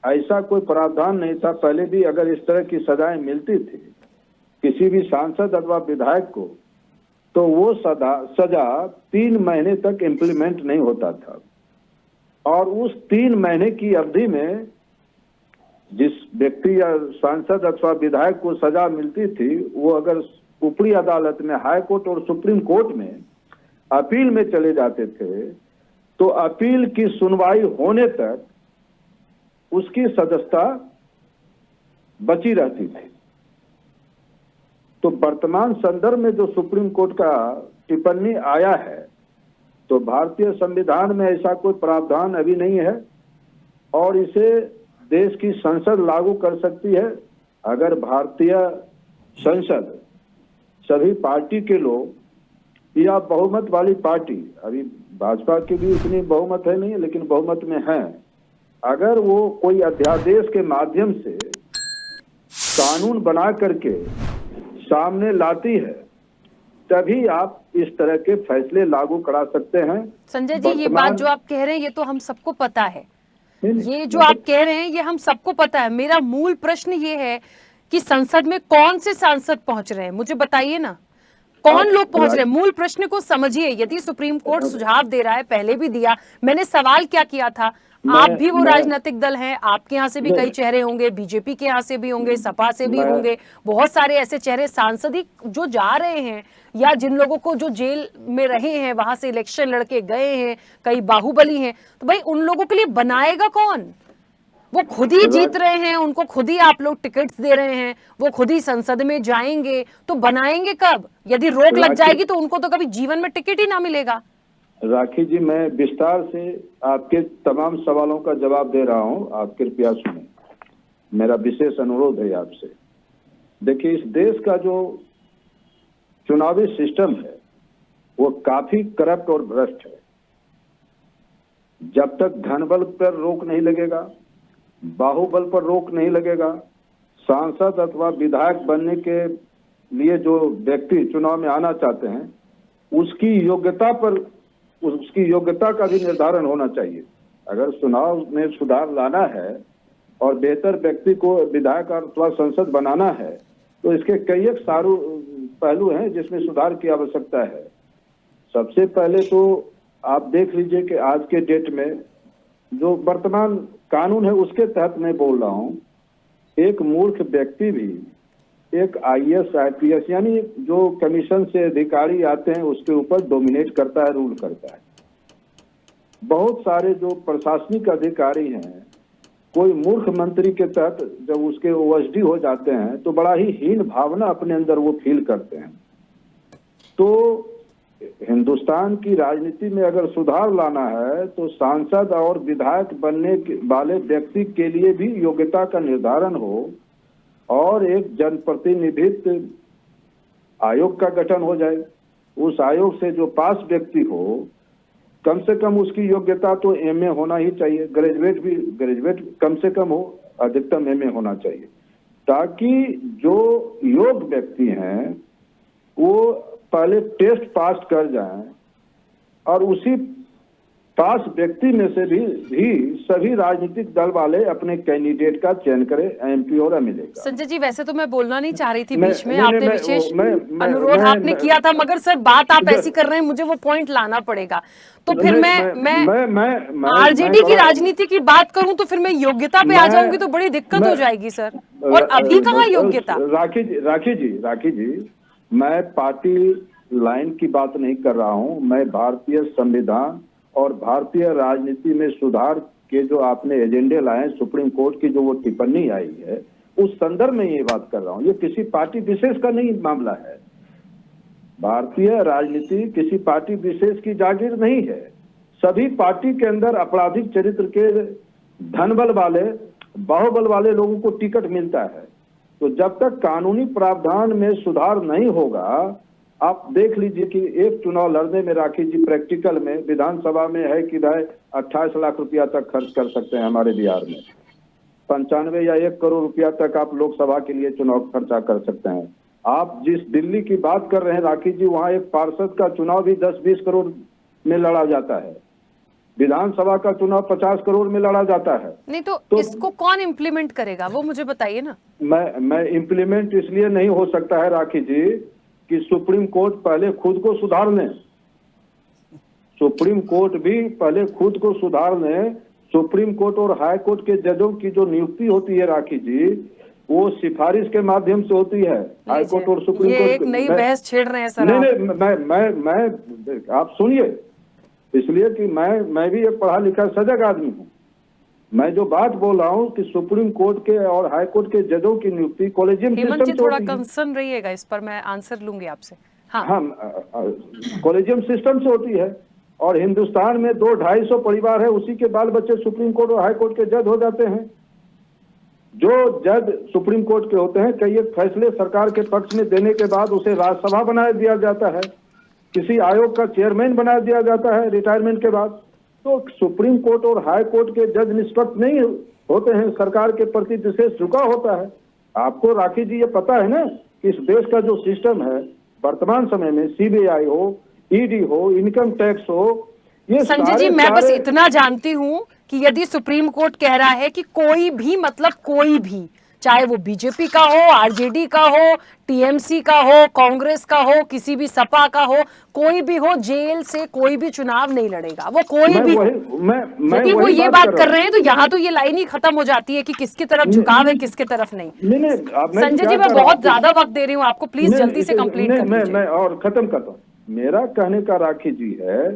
Speaker 7: ऐसा कोई प्रावधान नहीं था। पहले भी अगर इस तरह की सजाएं मिलती थी किसी भी सांसद अथवा विधायक को, तो वो सजा 3 महीने तक इम्प्लीमेंट नहीं होता था और उस 3 महीने की अवधि में जिस व्यक्ति या सांसद अथवा विधायक को सजा मिलती थी, वो अगर ऊपरी अदालत में, हाई कोर्ट और सुप्रीम कोर्ट में अपील में चले जाते थे, तो अपील की सुनवाई होने तक उसकी सदस्यता बची रहती थी। तो वर्तमान संदर्भ में जो सुप्रीम कोर्ट का टिप्पणी आया है, तो भारतीय संविधान में ऐसा कोई प्रावधान अभी नहीं है और इसे देश की संसद लागू कर सकती है। अगर भारतीय संसद सभी पार्टी के लोग या बहुमत वाली पार्टी, अभी भाजपा की भी उतनी बहुमत है नहीं, लेकिन बहुमत में है, अगर वो कोई अध्यादेश के माध्यम से कानून बना करके सामने लाती है, तभी आप इस तरह के फैसले लागू करा सकते हैं।
Speaker 2: संजय जी, ये बात जो आप कह रहे हैं ये तो हम सबको पता है, ये जो आप कह रहे हैं ये हम सबको पता है। मेरा मूल प्रश्न ये है कि संसद में कौन से सांसद पहुंच रहे हैं, मुझे बताइए ना, कौन लोग पहुंच रहे हैं? मूल प्रश्न को समझिए। यदि सुप्रीम कोर्ट सुझाव दे रहा है, पहले भी दिया, मैंने सवाल क्या किया था, आप भी वो राजनीतिक दल हैं, आपके यहाँ से भी कई चेहरे होंगे, बीजेपी के यहाँ से भी होंगे, सपा से भी होंगे, बहुत सारे ऐसे चेहरे सांसद ही जो जा रहे हैं या जिन लोगों को जो जेल में रहे हैं, वहां से इलेक्शन लड़के गए हैं, कई बाहुबली हैं, तो भाई उन लोगों के लिए बनाएगा कौन? वो खुद ही जीत रहे हैं, उनको खुद ही आप लोग टिकट्स दे रहे हैं, वो खुद ही संसद में जाएंगे, तो बनाएंगे कब? यदि रोक लग जाएगी तो उनको तो कभी जीवन में टिकट ही ना मिलेगा।
Speaker 7: राखी जी, मैं विस्तार से आपके तमाम सवालों का जवाब दे रहा हूं, आप कृपया सुनें। मेरा विशेष अनुरोध है आपसे। देखिए, इस देश का जो चुनावी सिस्टम है वो काफी करप्ट और भ्रष्ट है। जब तक धनबल पर रोक नहीं लगेगा, बाहुबल पर रोक नहीं लगेगा, सांसद अथवा विधायक बनने के लिए जो व्यक्ति चुनाव में आना चाहते हैं उसकी योग्यता का भी निर्धारण होना चाहिए। अगर चुनाव में सुधार लाना है और बेहतर व्यक्ति को विधायक अथवा संसद बनाना है तो इसके कई एक पहलू हैं जिसमें सुधार की आवश्यकता है। सबसे पहले तो आप देख लीजिए कि आज के डेट में जो वर्तमान कानून है उसके तहत मैं बोल रहा हूं, एक मूर्ख व्यक्ति भी एक आईएएस आईपीएस यानी जो कमीशन से अधिकारी आते हैं उसके ऊपर डोमिनेट करता है, रूल करता है। बहुत सारे जो प्रशासनिक अधिकारी हैं, कोई मूर्ख मंत्री के तहत जब उसके ओएसडी हो जाते हैं तो बड़ा ही हीन भावना अपने अंदर वो फील करते हैं। तो हिंदुस्तान की राजनीति में अगर सुधार लाना है तो सांसद और विधायक बनने वाले व्यक्ति के लिए भी योग्यता का निर्धारण हो और एक जनप्रतिनिधित्व आयोग का गठन हो जाए। उस आयोग से जो पास व्यक्ति हो, कम से कम उसकी योग्यता तो एमए होना ही चाहिए, ग्रेजुएट कम से कम हो, अधिकतम एमए होना चाहिए, ताकि जो योग्य व्यक्ति हैं वो पहले टेस्ट पास कर जाएं और उसी पास व्यक्ति में से भी सभी राजनीतिक दल वाले अपने कैंडिडेट का चयन करें, एमपी और एमएलए का।
Speaker 2: संजय जी, वैसे तो मैं बोलना नहीं चाह रही थी बीच में, आपने विशेष अनुरोध आपने किया था, मगर सर बात आप ऐसी कर रहे हैं, मुझे वो पॉइंट लाना पड़ेगा। तो फिर मैं आरजेडी की राजनीति की बात करूं तो फिर मैं योग्यता पे आ जाऊंगी तो बड़ी दिक्कत हो जाएगी सर। और अभी कहाँ योग्यता?
Speaker 7: राखी जी, मैं पार्टी लाइन की बात नहीं कर रहा हूं, मैं भारतीय संविधान और भारतीय राजनीति में सुधार के जो आपने एजेंडे लाए, सुप्रीम कोर्ट की जो वो टिप्पणी आई है उस संदर्भ में ये बात कर रहा हूं। ये किसी पार्टी विशेष का नहीं मामला है। भारतीय राजनीति किसी पार्टी विशेष की जागीर नहीं है। सभी पार्टी के अंदर आपराधिक चरित्र के धनबल वाले, बाहुबल वाले लोगों को टिकट मिलता है। तो जब तक कानूनी प्रावधान में सुधार नहीं होगा, आप देख लीजिए कि एक चुनाव लड़ने में राखी जी प्रैक्टिकल में विधानसभा में है कि भाई 28 लाख रुपया तक खर्च कर सकते हैं हमारे बिहार में, 95 या 1 करोड़ रुपया तक आप लोकसभा के लिए चुनाव खर्चा कर सकते हैं। आप जिस दिल्ली की बात कर रहे हैं राखी जी, वहां एक पार्षद का चुनाव भी 10-20 करोड़ में लड़ा जाता है, विधानसभा का चुनाव 50 करोड़ में लड़ा जाता है।
Speaker 2: नहीं तो इसको कौन इम्प्लीमेंट करेगा वो मुझे बताइए ना।
Speaker 7: मैं इम्प्लीमेंट इसलिए नहीं हो सकता है राखी जी कि सुप्रीम कोर्ट पहले खुद को सुधार लें। सुप्रीम कोर्ट भी पहले खुद को सुधार लें। सुप्रीम कोर्ट और हाई कोर्ट के जजों की जो नियुक्ति होती है राखी जी, वो सिफारिश के माध्यम से होती है। हाई कोर्ट और सुप्रीम कोर्ट
Speaker 2: एक नई बहस छेड़ रहे हैं सर।
Speaker 7: नहीं, मैं आप सुनिए, इसलिए कि मैं भी एक पढ़ा लिखा सजग आदमी हूँ। मैं जो बात बोल रहा हूँ कि सुप्रीम कोर्ट के और हाई कोर्ट के जजों की नियुक्ति कॉलेजियम सिस्टम से
Speaker 2: थोड़ा कंसर्न रहिएगा इस पर, मैं आंसर लूंगी आपसे। हाँ,
Speaker 7: कॉलेजियम सिस्टम से होती है और हिंदुस्तान में 200-250 परिवार है, उसी के बाल बच्चे सुप्रीम कोर्ट और हाई कोर्ट के जज हो जाते हैं। जो जज सुप्रीम कोर्ट के होते हैं, कई एक फैसले सरकार के पक्ष में देने के बाद उसे राज्यसभा बना दिया जाता है, किसी आयोग का चेयरमैन बना दिया जाता है रिटायरमेंट के बाद। तो सुप्रीम कोर्ट और हाई कोर्ट के जज निष्पक्ष नहीं होते हैं, सरकार के प्रति विशेष झुकाव होता है। आपको राखी जी ये पता है ना कि इस देश का जो सिस्टम है वर्तमान समय में, सीबीआई हो, ईडी हो, इनकम टैक्स हो, ये
Speaker 2: संजय जी मैं बस इतना जानती हूँ कि यदि सुप्रीम कोर्ट कह रहा है कि कोई भी, मतलब कोई भी, चाहे वो बीजेपी का हो, आरजेडी का हो, टीएमसी का हो, कांग्रेस का हो, किसी भी सपा का हो, कोई भी हो, जेल से कोई भी चुनाव नहीं लड़ेगा, वो कोई भी। यदि वो ये बात कर रहे हैं तो यहाँ तो ये लाइन ही खत्म हो जाती है कि किसकी तरफ झुकाव है, किसके तरफ नहीं। संजय जी मैं बहुत ज्यादा वक्त दे रही हूँ आपको, प्लीज जल्दी से कंप्लीट कर लीजिए।
Speaker 7: मैं और खत्म करता हूँ। मेरा कहने का राखी जी है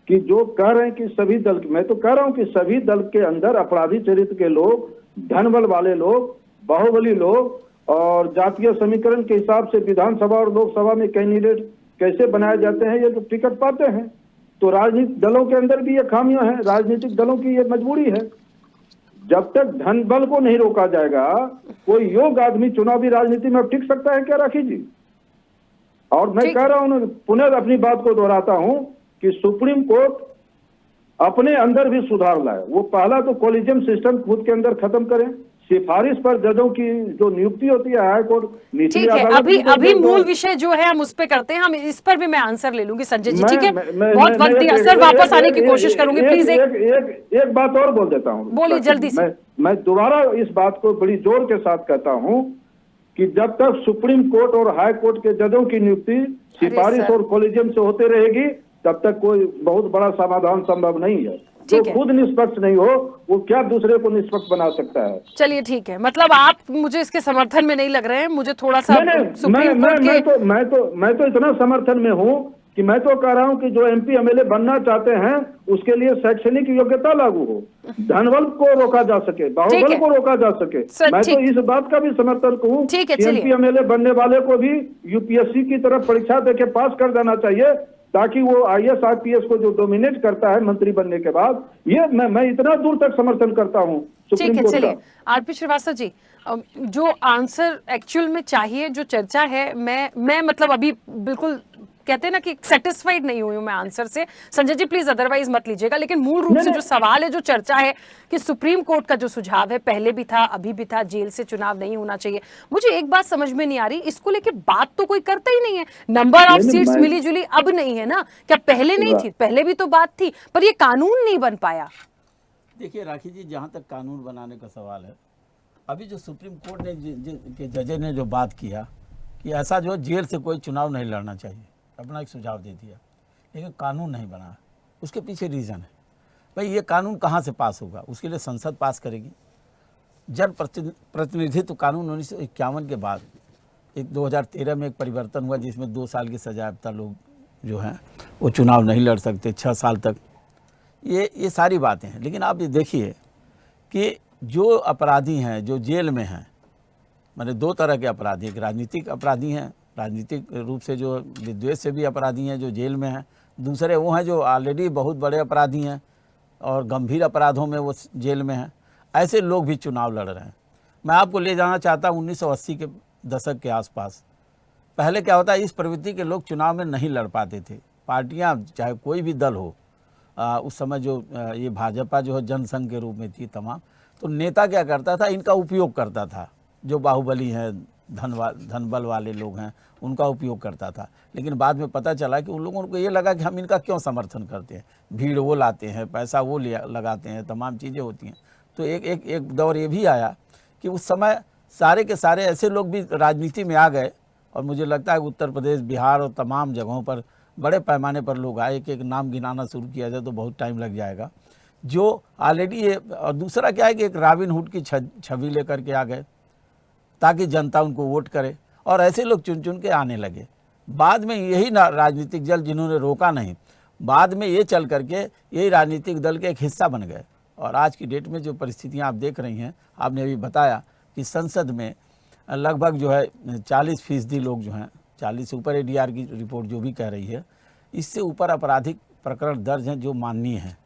Speaker 7: कि जो कह रहे हैं कि सभी दल, मैं तो कह रहा हूँ कि सभी दल के अंदर अपराधी चरित्र के लोग धन बल वाले लोग, बाहुबली लोग और जातीय समीकरण के हिसाब से विधानसभा और लोकसभा में कैंडिडेट कैसे बनाए जाते हैं, ये तो टिकट पाते हैं। तो राजनीतिक दलों के अंदर भी ये खामियां हैं, राजनीतिक दलों की ये मजबूरी है। जब तक धन बल को नहीं रोका जाएगा, कोई योग्य आदमी चुनावी राजनीति में अब टिक सकता है क्या राखी जी? और मैं कह रहा हूं, पुनः अपनी बात को दोहराता हूं कि सुप्रीम कोर्ट अपने अंदर भी सुधार लाए। वो पहला तो कॉलेजियम सिस्टम खुद के अंदर खत्म करें, सिफारिश पर जजों की जो नियुक्ति होती है हाई कोर्ट निचली
Speaker 2: ठीक है,
Speaker 7: अदालत
Speaker 2: अभी मूल विषय जो है हम उस पे करते हैं, हम इस पर भी मैं आंसर ले लूंगी संजय जी, ठीक है? बहुत वक्त दिया सर, वापस आने की कोशिश करूंगी प्लीज।
Speaker 7: एक बात और बोल देता हूँ,
Speaker 2: बोलिए जल्दी से।
Speaker 7: मैं दोबारा इस बात को बड़ी जोर के साथ कहता हूँ कि जब तक सुप्रीम कोर्ट और हाई कोर्ट के जजों की नियुक्ति सिफारिश और कॉलेजियम से होते रहेगी, तब तक कोई बहुत बड़ा समाधान संभव नहीं है। जो खुद निष्पक्ष नहीं हो, वो क्या दूसरे को निष्पक्ष बना सकता है?
Speaker 2: चलिए ठीक है, मतलब आप मुझे इसके समर्थन में नहीं लग रहे हैं, मुझे थोड़ा सा
Speaker 7: मैं तो इतना समर्थन में हूँ कि मैं तो कह रहा हूँ कि जो एमपी एमएलए बनना चाहते हैं उसके लिए शैक्षणिक योग्यता लागू हो, धनबल को रोका जा सके, बाहुबल को रोका जा सके। मैं तो इस बात का भी समर्थन हूँ कि एमपी एमएलए बनने वाले को भी यूपीएससी की तरफ परीक्षा देके पास कर देना चाहिए, ताकि वो आईएएस आईपीएस को जो डोमिनेट करता है मंत्री बनने के बाद, ये मैं इतना दूर तक समर्थन करता हूँ सुप्रीम कोर्ट का।
Speaker 2: चलिए आरपी श्रीवास्तव जी, जो आंसर एक्चुअल में चाहिए, जो चर्चा है, मैं मतलब अभी बिल्कुल कहते हैं ना कि सेटिस्फाइड नहीं हुई हूं मैं आंसर से। संजय जी प्लीज अदरवाइज मत लीजिएगा, लेकिन मूल रूप से जो सवाल है, जो चर्चा है कि सुप्रीम कोर्ट का जो सुझाव है, पहले भी था अभी भी था, जेल से चुनाव नहीं होना चाहिए। मुझे एक बात समझ में नहीं आ रही, इसको लेके बात तो कोई करता ही नहीं है। नंबर ऑफ सीट्स मिली जुली अब नहीं है ना, क्या पहले नहीं थी? पहले भी तो बात थी, पर ये कानून नहीं बन पाया।
Speaker 8: देखिए राखी जी, जहाँ तक कानून बनाने का सवाल है, अभी जो सुप्रीम कोर्ट ने के जज ने जो बात किया कि ऐसा जो जेल से कोई चुनाव नहीं लड़ना चाहिए, अपना एक सुझाव दे दिया, लेकिन कानून नहीं बना। उसके पीछे रीज़न है, भाई ये कानून कहाँ से पास होगा? उसके लिए संसद पास करेगी। जन प्रतिनिधित्व कानून 1951 के बाद एक 2013 में एक परिवर्तन हुआ, जिसमें 2 साल की सजायाफ्ता लोग जो हैं वो चुनाव नहीं लड़ सकते 6 साल तक। ये सारी बातें हैं, लेकिन आप ये देखिए कि जो अपराधी हैं जो जेल में हैं, माने 2 तरह के अपराधी, एक राजनीतिक अपराधी हैं, राजनीतिक रूप से जो विद्वेष से भी अपराधी हैं जो जेल में हैं, दूसरे वो हैं जो ऑलरेडी बहुत बड़े अपराधी हैं और गंभीर अपराधों में वो जेल में हैं। ऐसे लोग भी चुनाव लड़ रहे हैं। मैं आपको ले जाना चाहता हूँ 1980 के दशक के आसपास। पहले क्या होता है, इस प्रवृत्ति के लोग चुनाव में नहीं लड़ पाते थे। पार्टियाँ चाहे कोई भी दल हो, उस समय जो ये भाजपा जो है जनसंघ के रूप में थी तमाम, तो नेता क्या करता था, इनका उपयोग करता था। जो बाहुबली हैं, धनबल वाले लोग हैं, उनका उपयोग करता था। लेकिन बाद में पता चला कि उन लोगों को ये लगा कि हम इनका क्यों समर्थन करते हैं, भीड़ वो लाते हैं, पैसा वो लगाते हैं, तमाम चीज़ें होती हैं। तो एक दौर ये भी आया कि उस समय सारे के सारे ऐसे लोग भी राजनीति में आ गए, और मुझे लगता है उत्तर प्रदेश, बिहार और तमाम जगहों पर बड़े पैमाने पर लोग आए। एक नाम गिनाना शुरू किया जाए तो बहुत टाइम लग जाएगा, जो ऑलरेडी ये। और दूसरा क्या है कि एक रॉबिन हुड की छवि लेकर के आ गए ताकि जनता उनको वोट करे, और ऐसे लोग चुन चुन के आने लगे। बाद में यही राजनीतिक दल जिन्होंने रोका नहीं, बाद में ये चल करके यही राजनीतिक दल के एक हिस्सा बन गए। और आज की डेट में जो परिस्थितियां आप देख रही हैं, आपने अभी बताया कि संसद में लगभग जो है 40% लोग जो हैं, 40 से ऊपर ADR की रिपोर्ट जो भी कह रही है, इससे ऊपर आपराधिक प्रकरण दर्ज हैं जो माननीय हैं।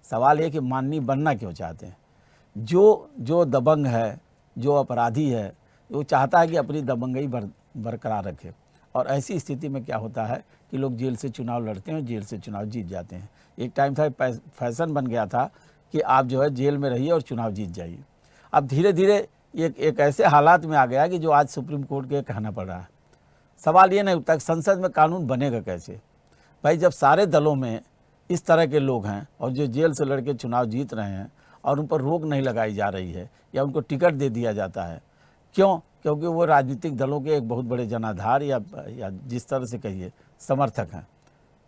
Speaker 8: सवाल ये कि माननीय बनना क्यों चाहते हैं? जो दबंग है, जो अपराधी है, वो चाहता है कि अपनी दबंगई बरकरार रखे। और ऐसी स्थिति में क्या होता है कि लोग जेल से चुनाव लड़ते हैं और जेल से चुनाव जीत जाते हैं। एक टाइम था, फैशन बन गया था कि आप जो है जेल में रहिए और चुनाव जीत जाइए। अब धीरे धीरे एक ऐसे हालात में आ गया कि जो आज सुप्रीम कोर्ट के कहना पड़ रहा है। सवाल ये नहीं उठता कि संसद में कानून बनेगा कैसे? भाई जब सारे दलों में इस तरह के लोग हैं और जो जेल से लड़के चुनाव जीत रहे हैं और उन पर रोक नहीं लगाई जा रही है या उनको टिकट दे दिया जाता है, क्यों? क्योंकि वो राजनीतिक दलों के एक बहुत बड़े जनाधार या जिस तरह से कहिए समर्थक हैं।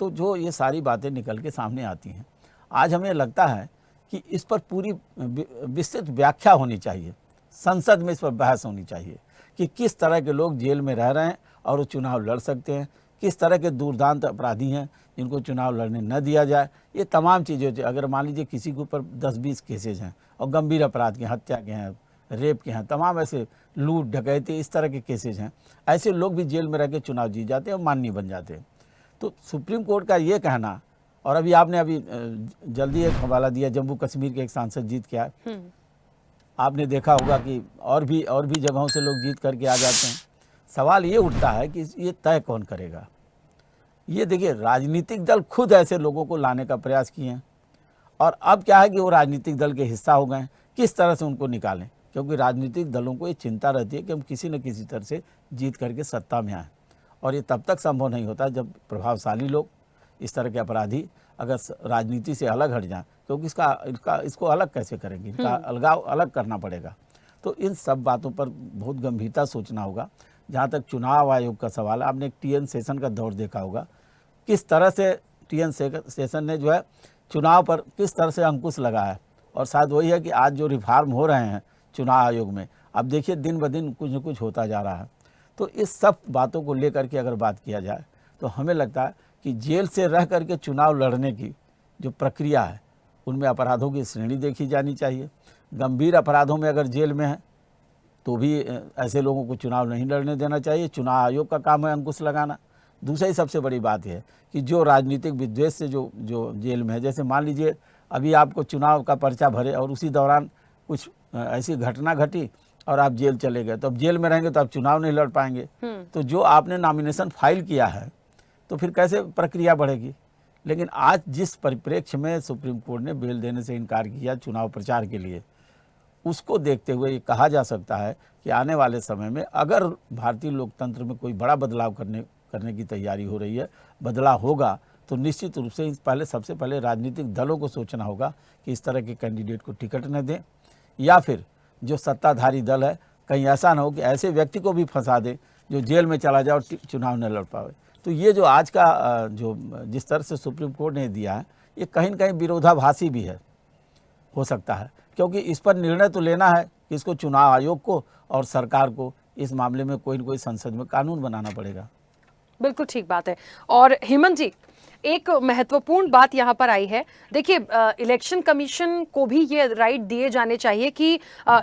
Speaker 8: तो जो ये सारी बातें निकल के सामने आती हैं, आज हमें लगता है कि इस पर पूरी विस्तृत व्याख्या होनी चाहिए, संसद में इस पर बहस होनी चाहिए कि किस तरह के लोग जेल में रह रहे हैं और वो चुनाव लड़ सकते हैं, किस तरह के दुर्दांत अपराधी हैं जिनको चुनाव लड़ने न दिया जाए। ये तमाम चीज़ें, अगर मान लीजिए किसी के ऊपर 10-20 केसेज हैं और गंभीर अपराध के, हत्या के हैं, रेप के हैं, तमाम ऐसे लूट डकैती इस तरह के केसेज हैं, ऐसे लोग भी जेल में रह के चुनाव जीत जाते हैं और माननीय बन जाते हैं। तो सुप्रीम कोर्ट का ये कहना, और अभी आपने जल्दी एक हवाला दिया जम्मू कश्मीर के एक सांसद जीत के आए, आपने देखा होगा कि और भी जगहों से लोग जीत करके आ जाते हैं। सवाल ये उठता है कि ये तय कौन करेगा। ये देखिए, राजनीतिक दल खुद ऐसे लोगों को लाने का प्रयास किए हैं, और अब क्या है कि वो राजनीतिक दल के हिस्सा हो गए हैं, किस तरह से उनको निकालें, क्योंकि राजनीतिक दलों को ये चिंता रहती है कि हम किसी न किसी तरह से जीत करके सत्ता में आएँ, और ये तब तक संभव नहीं होता जब प्रभावशाली लोग, इस तरह के अपराधी अगर राजनीति से अलग हट जाएं, क्योंकि इसको अलग कैसे करेंगे, इनका अलगाव अलग करना पड़ेगा। तो इन सब बातों पर बहुत गंभीरता सोचना होगा। जहाँ तक चुनाव आयोग का सवाल है, आपने एक टीएन सेशन का दौर देखा होगा, किस तरह से टीएन सेशन ने जो है चुनाव पर किस तरह से अंकुश लगाया, और शायद वही है कि आज जो रिफॉर्म हो रहे हैं चुनाव आयोग में, अब देखिए दिन ब दिन कुछ न कुछ होता जा रहा है। तो इस सब बातों को लेकर के अगर बात किया जाए तो हमें लगता है कि जेल से रह करके चुनाव लड़ने की जो प्रक्रिया है उनमें अपराधों की श्रेणी देखी जानी चाहिए। गंभीर अपराधों में अगर जेल में है तो भी ऐसे लोगों को चुनाव नहीं लड़ने देना चाहिए। चुनाव आयोग का काम है अंकुश लगाना। दूसरी सबसे बड़ी बात यह है कि जो राजनीतिक विद्वेष से जो जेल में है, जैसे मान लीजिए अभी आपको चुनाव का पर्चा भरे और उसी दौरान कुछ ऐसी घटना घटी और आप जेल चले गए, तो अब जेल में रहेंगे तो आप चुनाव नहीं लड़ पाएंगे। तो जो आपने नॉमिनेशन फाइल किया है तो फिर कैसे प्रक्रिया बढ़ेगी। लेकिन आज जिस परिप्रेक्ष्य में सुप्रीम कोर्ट ने बेल देने से इनकार किया चुनाव प्रचार के लिए, उसको देखते हुए ये कहा जा सकता है कि आने वाले समय में अगर भारतीय लोकतंत्र में कोई बड़ा बदलाव करने की तैयारी हो रही है, बदलाव होगा, तो निश्चित रूप से सबसे पहले राजनीतिक दलों को सोचना होगा कि इस तरह के कैंडिडेट को टिकट न दें, या फिर जो सत्ताधारी दल है कहीं ऐसा ना हो कि ऐसे व्यक्ति को भी फंसा दे जो जेल में चला जाए और चुनाव न लड़ पाए। तो ये जो आज का जो जिस तरह से सुप्रीम कोर्ट ने दिया है, ये कहीं न कहीं विरोधाभासी भी है, हो सकता है, क्योंकि इस पर निर्णय तो लेना है कि इसको चुनाव आयोग को और सरकार को इस मामले में कोई न कोई संसद में कानून बनाना पड़ेगा।
Speaker 2: बिल्कुल ठीक बात है। और हेमंत जी, एक महत्वपूर्ण बात यहाँ पर आई है। देखिए, इलेक्शन कमीशन को भी ये राइट दिए जाने चाहिए कि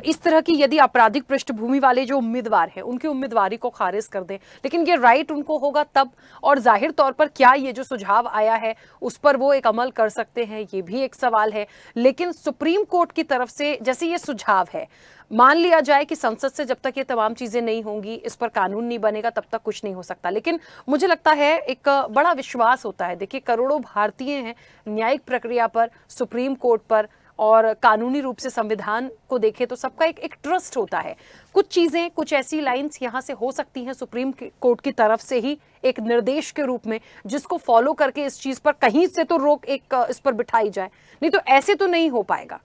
Speaker 2: इस तरह की यदि आपराधिक पृष्ठभूमि वाले जो उम्मीदवार हैं उनकी उम्मीदवारी को खारिज कर दें, लेकिन ये राइट उनको होगा तब, और जाहिर तौर पर क्या ये जो सुझाव आया है उस पर वो एक अमल कर सकते हैं, ये भी एक सवाल है। लेकिन सुप्रीम कोर्ट की तरफ से जैसे ये सुझाव है, मान लिया जाए कि संसद से जब तक ये तमाम चीजें नहीं होंगी, इस पर कानून नहीं बनेगा, तब तक कुछ नहीं हो सकता। लेकिन मुझे लगता है एक बड़ा विश्वास होता है। देखिए, करोड़ों भारतीय हैं न्यायिक प्रक्रिया पर, सुप्रीम कोर्ट पर, और कानूनी रूप से संविधान को देखें तो सबका एक ट्रस्ट होता है। कुछ चीजें, कुछ ऐसी लाइंस यहाँ से हो सकती हैं सुप्रीम कोर्ट की तरफ से ही एक निर्देश के रूप में, जिसको फॉलो करके इस चीज पर कहीं से तो रोक इस पर बिठाई जाए, नहीं तो ऐसे तो नहीं हो पाएगा।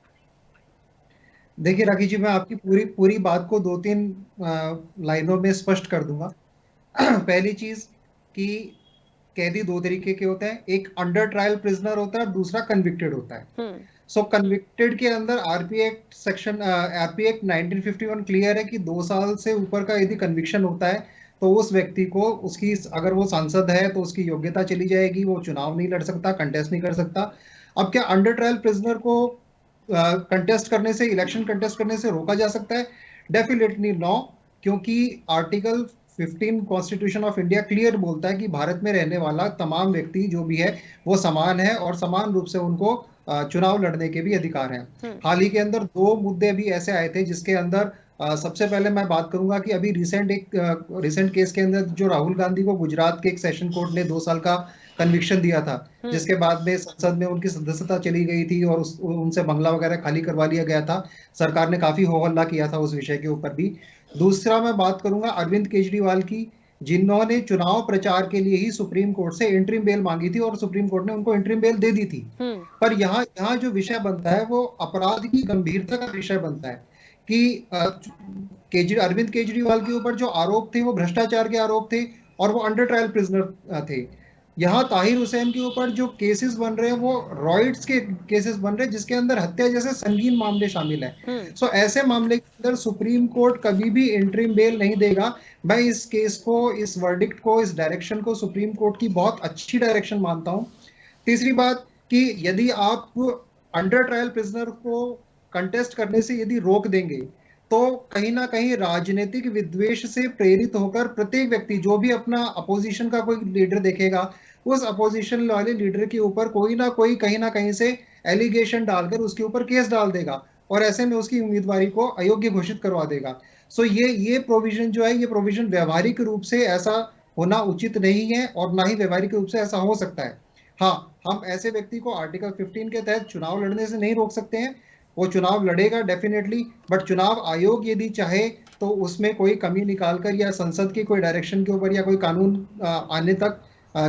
Speaker 3: देखिए राखी जी, मैं आपकी पूरी बात को 2-3 लाइनों में स्पष्ट कर दूंगा। पहली चीज कि कैदी 2 तरीके के होते हैं, एक अंडर ट्रायल प्रिजनर होता है और दूसरा कन्विक्टेड होता है। सो कन्विक्टेड के अंदर आरपी एक्ट 1951 क्लियर है कि 2 साल से ऊपर का यदि कन्विक्शन होता है तो उस व्यक्ति को, उसकी अगर वो सांसद है तो उसकी योग्यता चली जाएगी, वो चुनाव नहीं लड़ सकता, कंटेस्ट नहीं कर सकता। अब क्या अंडर ट्रायल प्रिजनर को कंटेस्ट करने से, इलेक्शन कंटेस्ट करने से रोका जा सकता है? डेफिनेटली नो, क्योंकि article 15 constitution of India clear बोलता है कि भारत में रहने वाला तमाम व्यक्ति जो भी है वो समान है और समान रूप से उनको चुनाव लड़ने के भी अधिकार हैं। हाल ही के अंदर 2 मुद्दे भी ऐसे आए थे जिसके अंदर सबसे पहले मैं बात करूंगा कि अभी रिसेंट केस के अंदर जो राहुल गांधी को गुजरात के एक सेशन कोर्ट ने 2 साल का कन्विक्शन दिया था, जिसके बाद में संसद में उनकी सदस्यता चली गई थी और उनसे बंगला वगैरह खाली करवा लिया गया था। सरकार ने काफी हो हल्ला किया था उस विषय के ऊपर भी। दूसरा मैं बात करूंगा अरविंद केजरीवाल की, जिन्होंने चुनाव प्रचार के लिए ही सुप्रीम कोर्ट से इंटरिम बेल मांगी थी और सुप्रीम कोर्ट ने उनको इंटरिम बेल दे दी थी। पर यहाँ जो विषय बनता है वो अपराध की गंभीरता का विषय बनता है कि अरविंद केजरीवाल के ऊपर जो आरोप थे वो भ्रष्टाचार के आरोप थे और वो अंडर ट्रायल प्रिजनर थे। यहाँ ताहिर हुसैन के ऊपर जो केसेस बन रहे हैं वो रॉयट्स के केसेस बन रहे हैं, जिसके अंदर हत्या जैसे संगीन मामले शामिल हैं। सो ऐसे मामले के अंदर सुप्रीम कोर्ट कभी भी इंटरिम बेल नहीं देगा। मैं इस केस को, इस वर्डिक्ट को, इस डायरेक्शन को सुप्रीम कोर्ट की बहुत अच्छी डायरेक्शन मानता हूँ। तीसरी बात कि यदि आप अंडर ट्रायल प्रिजनर को कंटेस्ट करने से यदि रोक देंगे तो कहीं ना कहीं राजनीतिक विद्वेष से प्रेरित होकर प्रत्येक व्यक्ति जो भी अपना अपोजिशन का कोई लीडर देखेगा, उस अपोजिशन वाले लीडर के ऊपर कोई ना कोई कहीं ना कहीं से एलिगेशन डालकर उसके ऊपर केस डाल देगा और ऐसे में उसकी उम्मीदवारी को अयोग्य घोषित करवा देगा। सो ये प्रोविजन जो है, ये प्रोविजन व्यवहारिक रूप से ऐसा होना उचित नहीं है और ना ही व्यवहारिक रूप से ऐसा हो सकता है। हाँ, हम ऐसे व्यक्ति को आर्टिकल 15 के तहत चुनाव लड़ने से नहीं रोक सकते हैं, वो चुनाव लड़ेगा डेफिनेटली, बट चुनाव आयोग यदि चाहे तो उसमें कोई कमी निकालकर या संसद के कोई डायरेक्शन के ऊपर या कोई कानून आने तक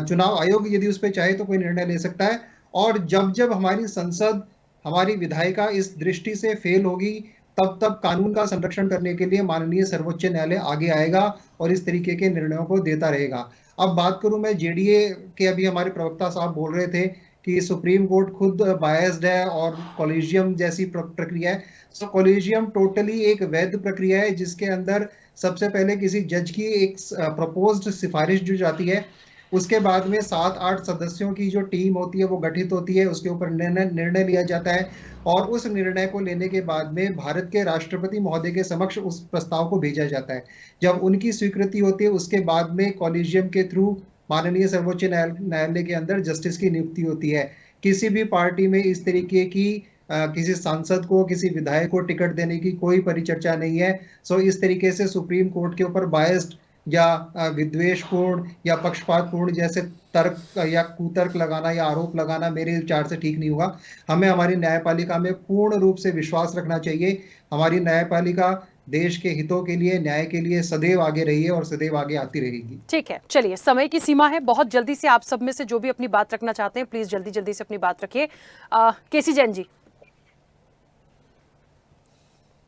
Speaker 3: चुनाव आयोग यदि उस पर चाहे तो कोई निर्णय ले सकता है। और जब जब हमारी संसद, हमारी विधायिका इस दृष्टि से फेल होगी, तब तब कानून का संरक्षण करने के लिए माननीय सर्वोच्च न्यायालय आगे आएगा और इस तरीके के निर्णयों को देता रहेगा। अब बात करूं मैं जेडीए के, अभी हमारे प्रवक्ता साहब बोल रहे थे कि सुप्रीम कोर्ट खुद बायस्ड है और कॉलेजियम जैसी प्रक्रिया है। सो कॉलेजियम टोटली एक वैध प्रक्रिया है जिसके अंदर सबसे पहले किसी जज की एक प्रपोज्ड सिफारिश जो जाती है, उसके बाद में 7-8 सदस्यों की जो टीम होती है वो गठित होती है, उसके ऊपर निर्णय लिया जाता है और उस निर्णय को लेने के बाद में भारत के राष्ट्रपति महोदय के समक्ष उस प्रस्ताव को भेजा जाता है। जब उनकी स्वीकृति होती है उसके बाद में कॉलेजियम के थ्रू माननीय सर्वोच्च न्यायालय के अंदर जस्टिस की नियुक्ति होती है। किसी भी पार्टी में इस तरीके की किसी सांसद को, किसी विधायक को टिकट देने की कोई परिचर्चा नहीं है। सो इस तरीके से सुप्रीम कोर्ट के ऊपर बायस्ड या विद्वेषपूर्ण या पक्षपातपूर्ण जैसे तर्क या कुतर्क लगाना या आरोप लगाना मेरे विचार से ठीक नहीं होगा। हमें हमारी न्यायपालिका में पूर्ण रूप से विश्वास रखना चाहिए। हमारी न्यायपालिका देश के हितों के लिए, न्याय के लिए सदैव आगे रही है और सदैव आगे आती रहेगी।
Speaker 2: ठीक है, चलिए, समय की सीमा है, बहुत जल्दी से आप सब में से जो भी अपनी बात रखना चाहते हैं प्लीज जल्दी जल्दी से अपनी बात रखिए। केसी जैन जी,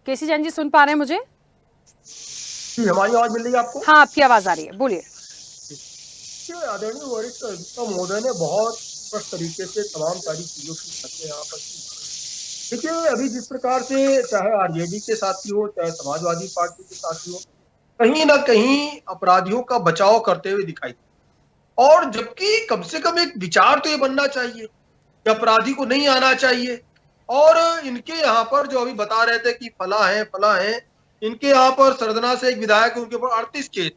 Speaker 2: केसी जैन जी सुन पा रहे हैं मुझे?
Speaker 4: हमारी आवाज मिल रही है आपको?
Speaker 2: हाँ, आपकी आवाज आ रही है, बोलिए।
Speaker 4: आदरणीय वरिष्ठ महोदय ने बहुत स्पष्ट तरीके से तमाम सारी चीजों की बातें यहाँ पर की। देखिए, अभी जिस प्रकार से चाहे आरजेडी के साथी हो, चाहे समाजवादी पार्टी के साथी हो, कहीं ना कहीं अपराधियों का बचाव करते हुए दिखाई, और जबकि कम से कम एक विचार तो ये बनना चाहिए कि अपराधी को नहीं आना चाहिए। और इनके यहाँ पर जो अभी बता रहे थे कि फला है, इनके यहाँ पर सरदना से एक विधायक है, उनके ऊपर 38 केस।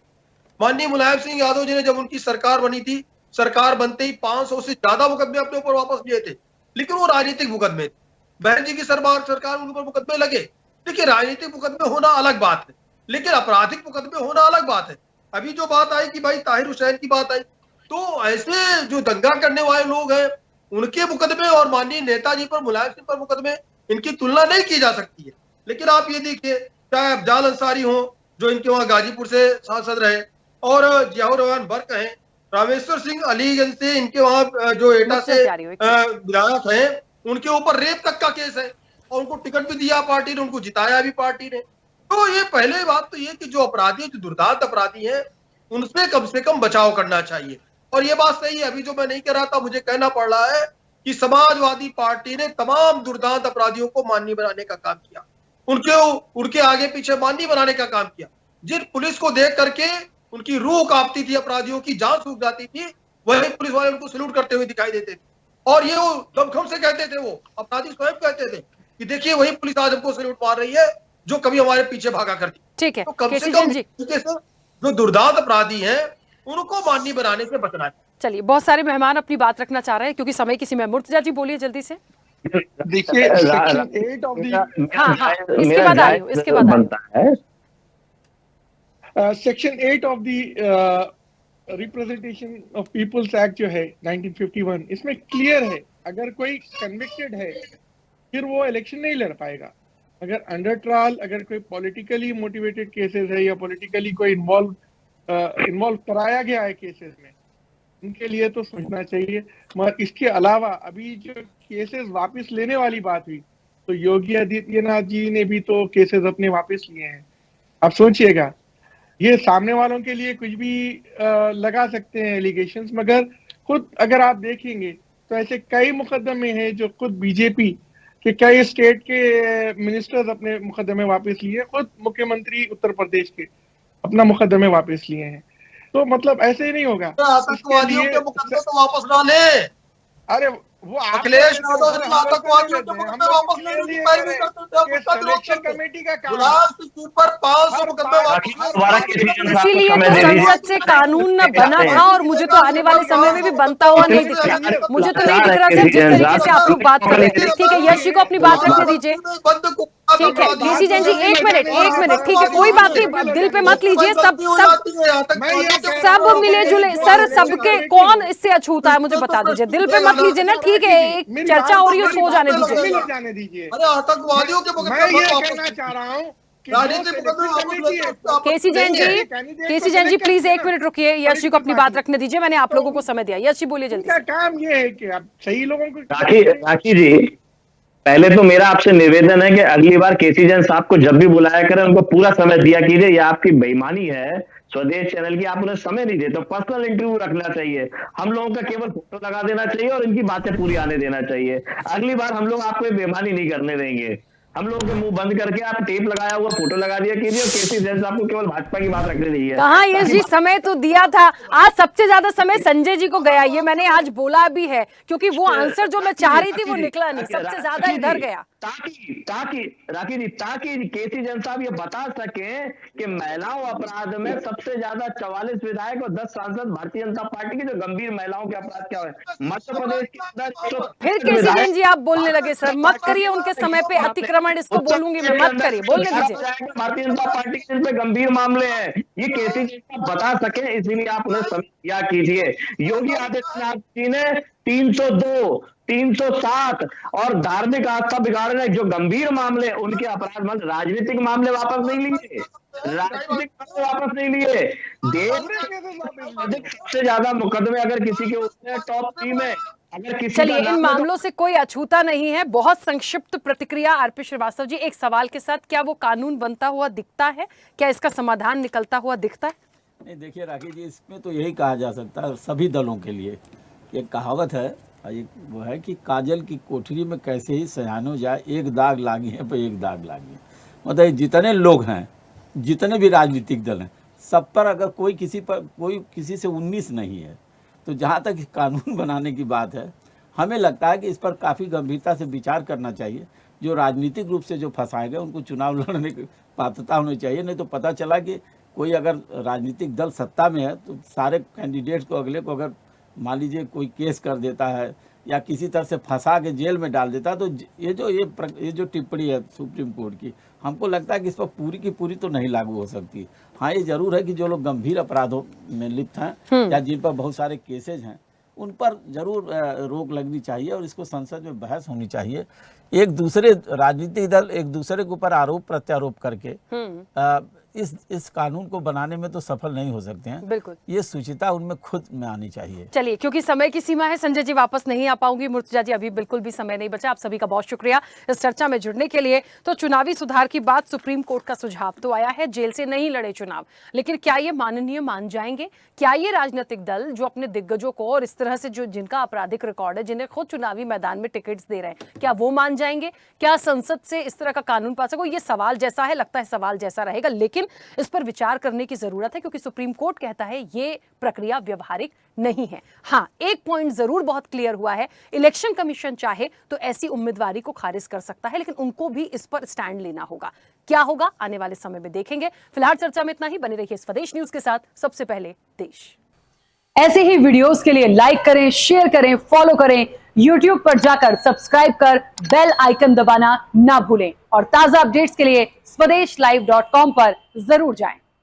Speaker 4: माननीय मुलायम सिंह यादव जी ने जब उनकी सरकार बनी थी, सरकार बनते ही 500 से ज्यादा मुकदमे अपने ऊपर वापस लिए थे, लेकिन वो राजनीतिक मुकदमे थे। बहन जी की सरकार उनके ऊपर मुकदमे लगे। देखिए, राजनीतिक मुकदमे होना अलग बात है, लेकिन आपराधिक मुकदमे होना अलग बात है। अभी जो बात आई कि भाई ताहिर हुसैन की बात आई, तो ऐसे जो दंगा करने वाले लोग हैं उनके मुकदमे और माननीय नेताजी पर, मुलायम सिंह पर मुकदमे, इनकी तुलना नहीं की जा सकती है। लेकिन आप ये देखिए, चाहे अफजाल अंसारी हो जो इनके वहां गाजीपुर से सांसद रहे, और जियाउर रहमान बर्क हैं, रामेश्वर सिंह अलीगंज से इनके वहां जो एटा से विधायक हैं, उनके ऊपर रेप तक का केस है और उनको टिकट भी दिया पार्टी ने, उनको जिताया भी पार्टी ने। तो ये पहले बात तो ये कि जो अपराधी, जो दुर्दांत अपराधी हैं, उनसे कम से कम बचाव करना चाहिए। और ये बात सही है, अभी जो मैं नहीं कह रहा था मुझे कहना पड़ रहा है कि समाजवादी पार्टी ने तमाम दुर्दांत अपराधियों को माननीय बनाने का काम किया, उनके आगे पीछे माननीय बनाने का काम किया। जिन पुलिस को देख करके उनकी रूह कांपती थी, अपराधियों की जान सूख जाती थी, वही पुलिस वाले उनको सैल्यूट करते हुए दिखाई देते थे। और ये वो दमखम से कहते थे, वो अपराधी स्वयं कहते थे कि देखिए वही पुलिस आज हमको सैल्यूट मार रही है जो कभी हमारे पीछे भागा करती।
Speaker 2: ठीक है,
Speaker 4: तो कम से कम जो दुर्दांत अपराधी हैं उनको माननीय बनाने से बचना है।
Speaker 2: चलिए, बहुत सारे मेहमान अपनी बात रखना चाह रहे हैं क्योंकि समय की सीमा। मुर्तजा जी बोलिए जल्दी से।
Speaker 5: देखिए, सेक्शन 8 ऑफ दी,
Speaker 2: हाँ, इसके बाद आ रही हूँ, इसके बाद बनता है
Speaker 5: section 8 of the representation of peoples act जो है 1951, इसमें क्लियर है अगर कोई कन्विक्टेड है फिर वो इलेक्शन नहीं लड़ पाएगा। अगर अंडर ट्रायल, अगर कोई पॉलिटिकली मोटिवेटेड केसेस है या पॉलिटिकली कोई इन्वॉल्व कराया गया है केसेस में, उनके लिए तो सोचना चाहिए। मगर इसके अलावा अभी जो केसेस वापस लेने वाली बात हुई, तो योगी आदित्यनाथ जी ने भी तो केसेस अपने वापस लिए हैं। आप सोचिएगा, ये सामने वालों के लिए कुछ भी लगा सकते हैं एलिगेशंस, मगर खुद अगर आप देखेंगे तो ऐसे कई मुकदमे हैं जो खुद बीजेपी के कई स्टेट के मिनिस्टर्स अपने मुकदमे वापस लिए, खुद मुख्यमंत्री उत्तर प्रदेश के अपना मुकदमे वापस लिए हैं। तो मतलब ऐसे ही नहीं होगा।
Speaker 4: आतंकवादियों के मुकदमे तो वापस ना ले।
Speaker 5: अरे वो आप
Speaker 4: अखिलेश यादव इन आतंकवादियों के मुकदमे वापस लेने की पैरवी करते थे, आप उसका विरोध करते थे।
Speaker 5: कमेटी का काम
Speaker 4: गुलाब की सीट पर 500 मुकदमे वापस
Speaker 2: इसीलिए तो संसद से कानून न बना था और मुझे तो आने वाले समय में भी बनता हुआ नहीं दिख रहा। मुझे तो नहीं दिख रहा सिर्फ जिस तरीके से आप लोग बात कर रहे हैं। ठीक है, यश जी को अपनी बात रखने दीजिए। ठीक है केसी जैन जी, एक मिनट, ठीक है, कोई बात नहीं, दिल पे मत लीजिए। सब मिले जुले सर, सबके कौन इससे अछूता है मुझे बता दीजिए, दिल पे मत लीजिए ना। ठीक है, एक चर्चा हो रही है, उसको जाने दीजिए।
Speaker 4: अरे आतंकवादियों के
Speaker 5: मैं ये कहना चाह रहा हूँ
Speaker 2: केसी जैन जी प्लीज एक मिनट रुकिए, यश जी को अपनी बात रखने दीजिए, मैंने आप लोगों को समय दिया। यश जी बोलिए जल्दी।
Speaker 5: का काम ये है कि आप सही लोगों को
Speaker 6: राखी जी, पहले तो मेरा आपसे निवेदन है कि अगली बार केसी जैन साहब को जब भी बुलाया करें उनको पूरा समय दिया कीजिए। ये आपकी बेईमानी है स्वदेश चैनल की, आप उन्हें समय नहीं देते। तो पर्सनल इंटरव्यू रखना चाहिए, हम लोगों का केवल फोटो लगा देना चाहिए और इनकी बातें पूरी आने देना चाहिए। अगली बार हम लोग आपको बेईमानी नहीं करने देंगे। हम लोगों के मुंह बंद करके आप टेप लगाया हुआ फोटो लगा दिया कीजिए और केसी जैन साहब को केवल भाजपा की बात रखने दीजिए।
Speaker 2: कहाँ यश जी, समय तो दिया था। आज सबसे ज्यादा समय संजय जी को गया, ये मैंने आज बोला भी है, क्योंकि वो आंसर जो मैं चाह रही थी वो निकला नहीं, सबसे ज्यादा इधर गया।
Speaker 6: ताकि राखी जी, ताकि केसी जैन साहब ये बता सके कि महिलाओं अपराध में सबसे ज्यादा 44 विधायक और 10 सांसद भारतीय जनता पार्टी के, जो गंभीर महिलाओं के अपराध क्या है मध्य प्रदेश के अंदर।
Speaker 2: फिर केसी जैन जी आप बोलने लगे, सर मत करिए उनके समय पे अतिक्रमण, इसको बोलूंगी मैं, मत करिए, बोलने दीजिए।
Speaker 6: भारतीय जनता पार्टी के पे गंभीर मामले हैं, ये केसी जैन साहब बता सके, इसीलिए आप उन्हें समय दिया कीजिए। योगी आदित्यनाथ जी ने 302, 307 और धार्मिक आस्था बिगाड़ने जो गंभीर मामले, उनके अपराध मतलब राजनीतिक मामले वापस नहीं लिए, राजनीतिक मामले वापस नहीं लिए। देश सबसे ज्यादा मुकदमे अगर किसी के होते हैं टॉप 3 में, अगर किसी
Speaker 2: चलिए इन मामलों से कोई अछूता नहीं है। बहुत संक्षिप्त प्रतिक्रिया आरपी श्रीवास्तव जी, एक सवाल के साथ, क्या वो कानून बनता हुआ दिखता है? क्या इसका समाधान निकलता हुआ दिखता है?
Speaker 8: नहीं, देखिए राखी जी, इसमें तो यही कहा जा सकता है सभी दलों के लिए। एक कहावत है, वो है कि काजल की कोठरी में कैसे ही सयानो जाए, एक दाग लागी है पर एक दाग लागी है। मतलब जितने लोग हैं, जितने भी राजनीतिक दल हैं, सब पर अगर कोई किसी से 19 नहीं है, तो जहाँ तक कानून बनाने की बात है, हमें लगता है कि इस पर काफ़ी गंभीरता से विचार करना चाहिए। जो राजनीतिक रूप से जो फंसाए गए उनको चुनाव लड़ने की पात्रता होनी चाहिए। नहीं तो पता चला कि कोई अगर राजनीतिक दल सत्ता में है तो सारे कैंडिडेट्स को, अगले को अगर मान लीजिए कोई केस कर देता है या किसी तरह से फंसा के जेल में डाल देता है, तो ये जो टिप्पणी है सुप्रीम कोर्ट की, हमको लगता है कि इस पर पूरी की पूरी तो नहीं लागू हो सकती। हाँ, ये जरूर है कि जो लोग गंभीर अपराधों में लिप्त हैं या जिन पर बहुत सारे केसेज हैं, उन पर जरूर रोक लगनी चाहिए और इसको संसद में बहस होनी चाहिए। एक दूसरे राजनीतिक दल एक दूसरे के ऊपर आरोप प्रत्यारोप करके इस कानून को बनाने में तो सफल नहीं हो सकते हैं।
Speaker 2: बिल्कुल,
Speaker 8: ये सुचिता उनमें खुद में आनी चाहिए।
Speaker 2: चलिए, क्योंकि समय की सीमा है, संजय जी वापस नहीं आ पाऊंगी, मुर्तजा जी अभी बिल्कुल भी समय नहीं बचा। आप सभी का बहुत शुक्रिया इस चर्चा में जुड़ने के लिए। तो चुनावी सुधार की बात, सुप्रीम कोर्ट का सुझाव तो आया है, जेल से नहीं लड़े चुनाव, लेकिन क्या ये माननीय मान जाएंगे? क्या ये राजनीतिक दल जो अपने दिग्गजों को और इस तरह से जो जिनका आपराधिक रिकॉर्ड है, जिन्हें खुद चुनावी मैदान में टिकट्स दे रहे हैं, क्या वो मान जाएंगे? क्या संसद से इस तरह का कानून पास होगा? ये सवाल जैसा है, लगता है सवाल जैसा रहेगा, लेकिन इस पर विचार करने की जरूरत है, क्योंकि सुप्रीम कोर्ट कहता है ये प्रक्रिया व्यवहारिक नहीं है। हाँ, एक पॉइंट जरूर बहुत क्लियर हुआ है, इलेक्शन कमीशन चाहे तो ऐसी उम्मीदवारी को खारिज कर सकता है, लेकिन उनको भी इस पर स्टैंड लेना होगा। क्या होगा आने वाले समय में देखेंगे। फिलहाल चर्चा में इतना ही। बने रहिए स्वदेश न्यूज के साथ, सबसे पहले देश। ऐसे ही वीडियोस के लिए लाइक करें, शेयर करें, फॉलो करें, YouTube पर जाकर सब्सक्राइब कर बेल आइकन दबाना ना भूलें और ताजा अपडेट्स के लिए swedeshlive.com पर जरूर जाएं।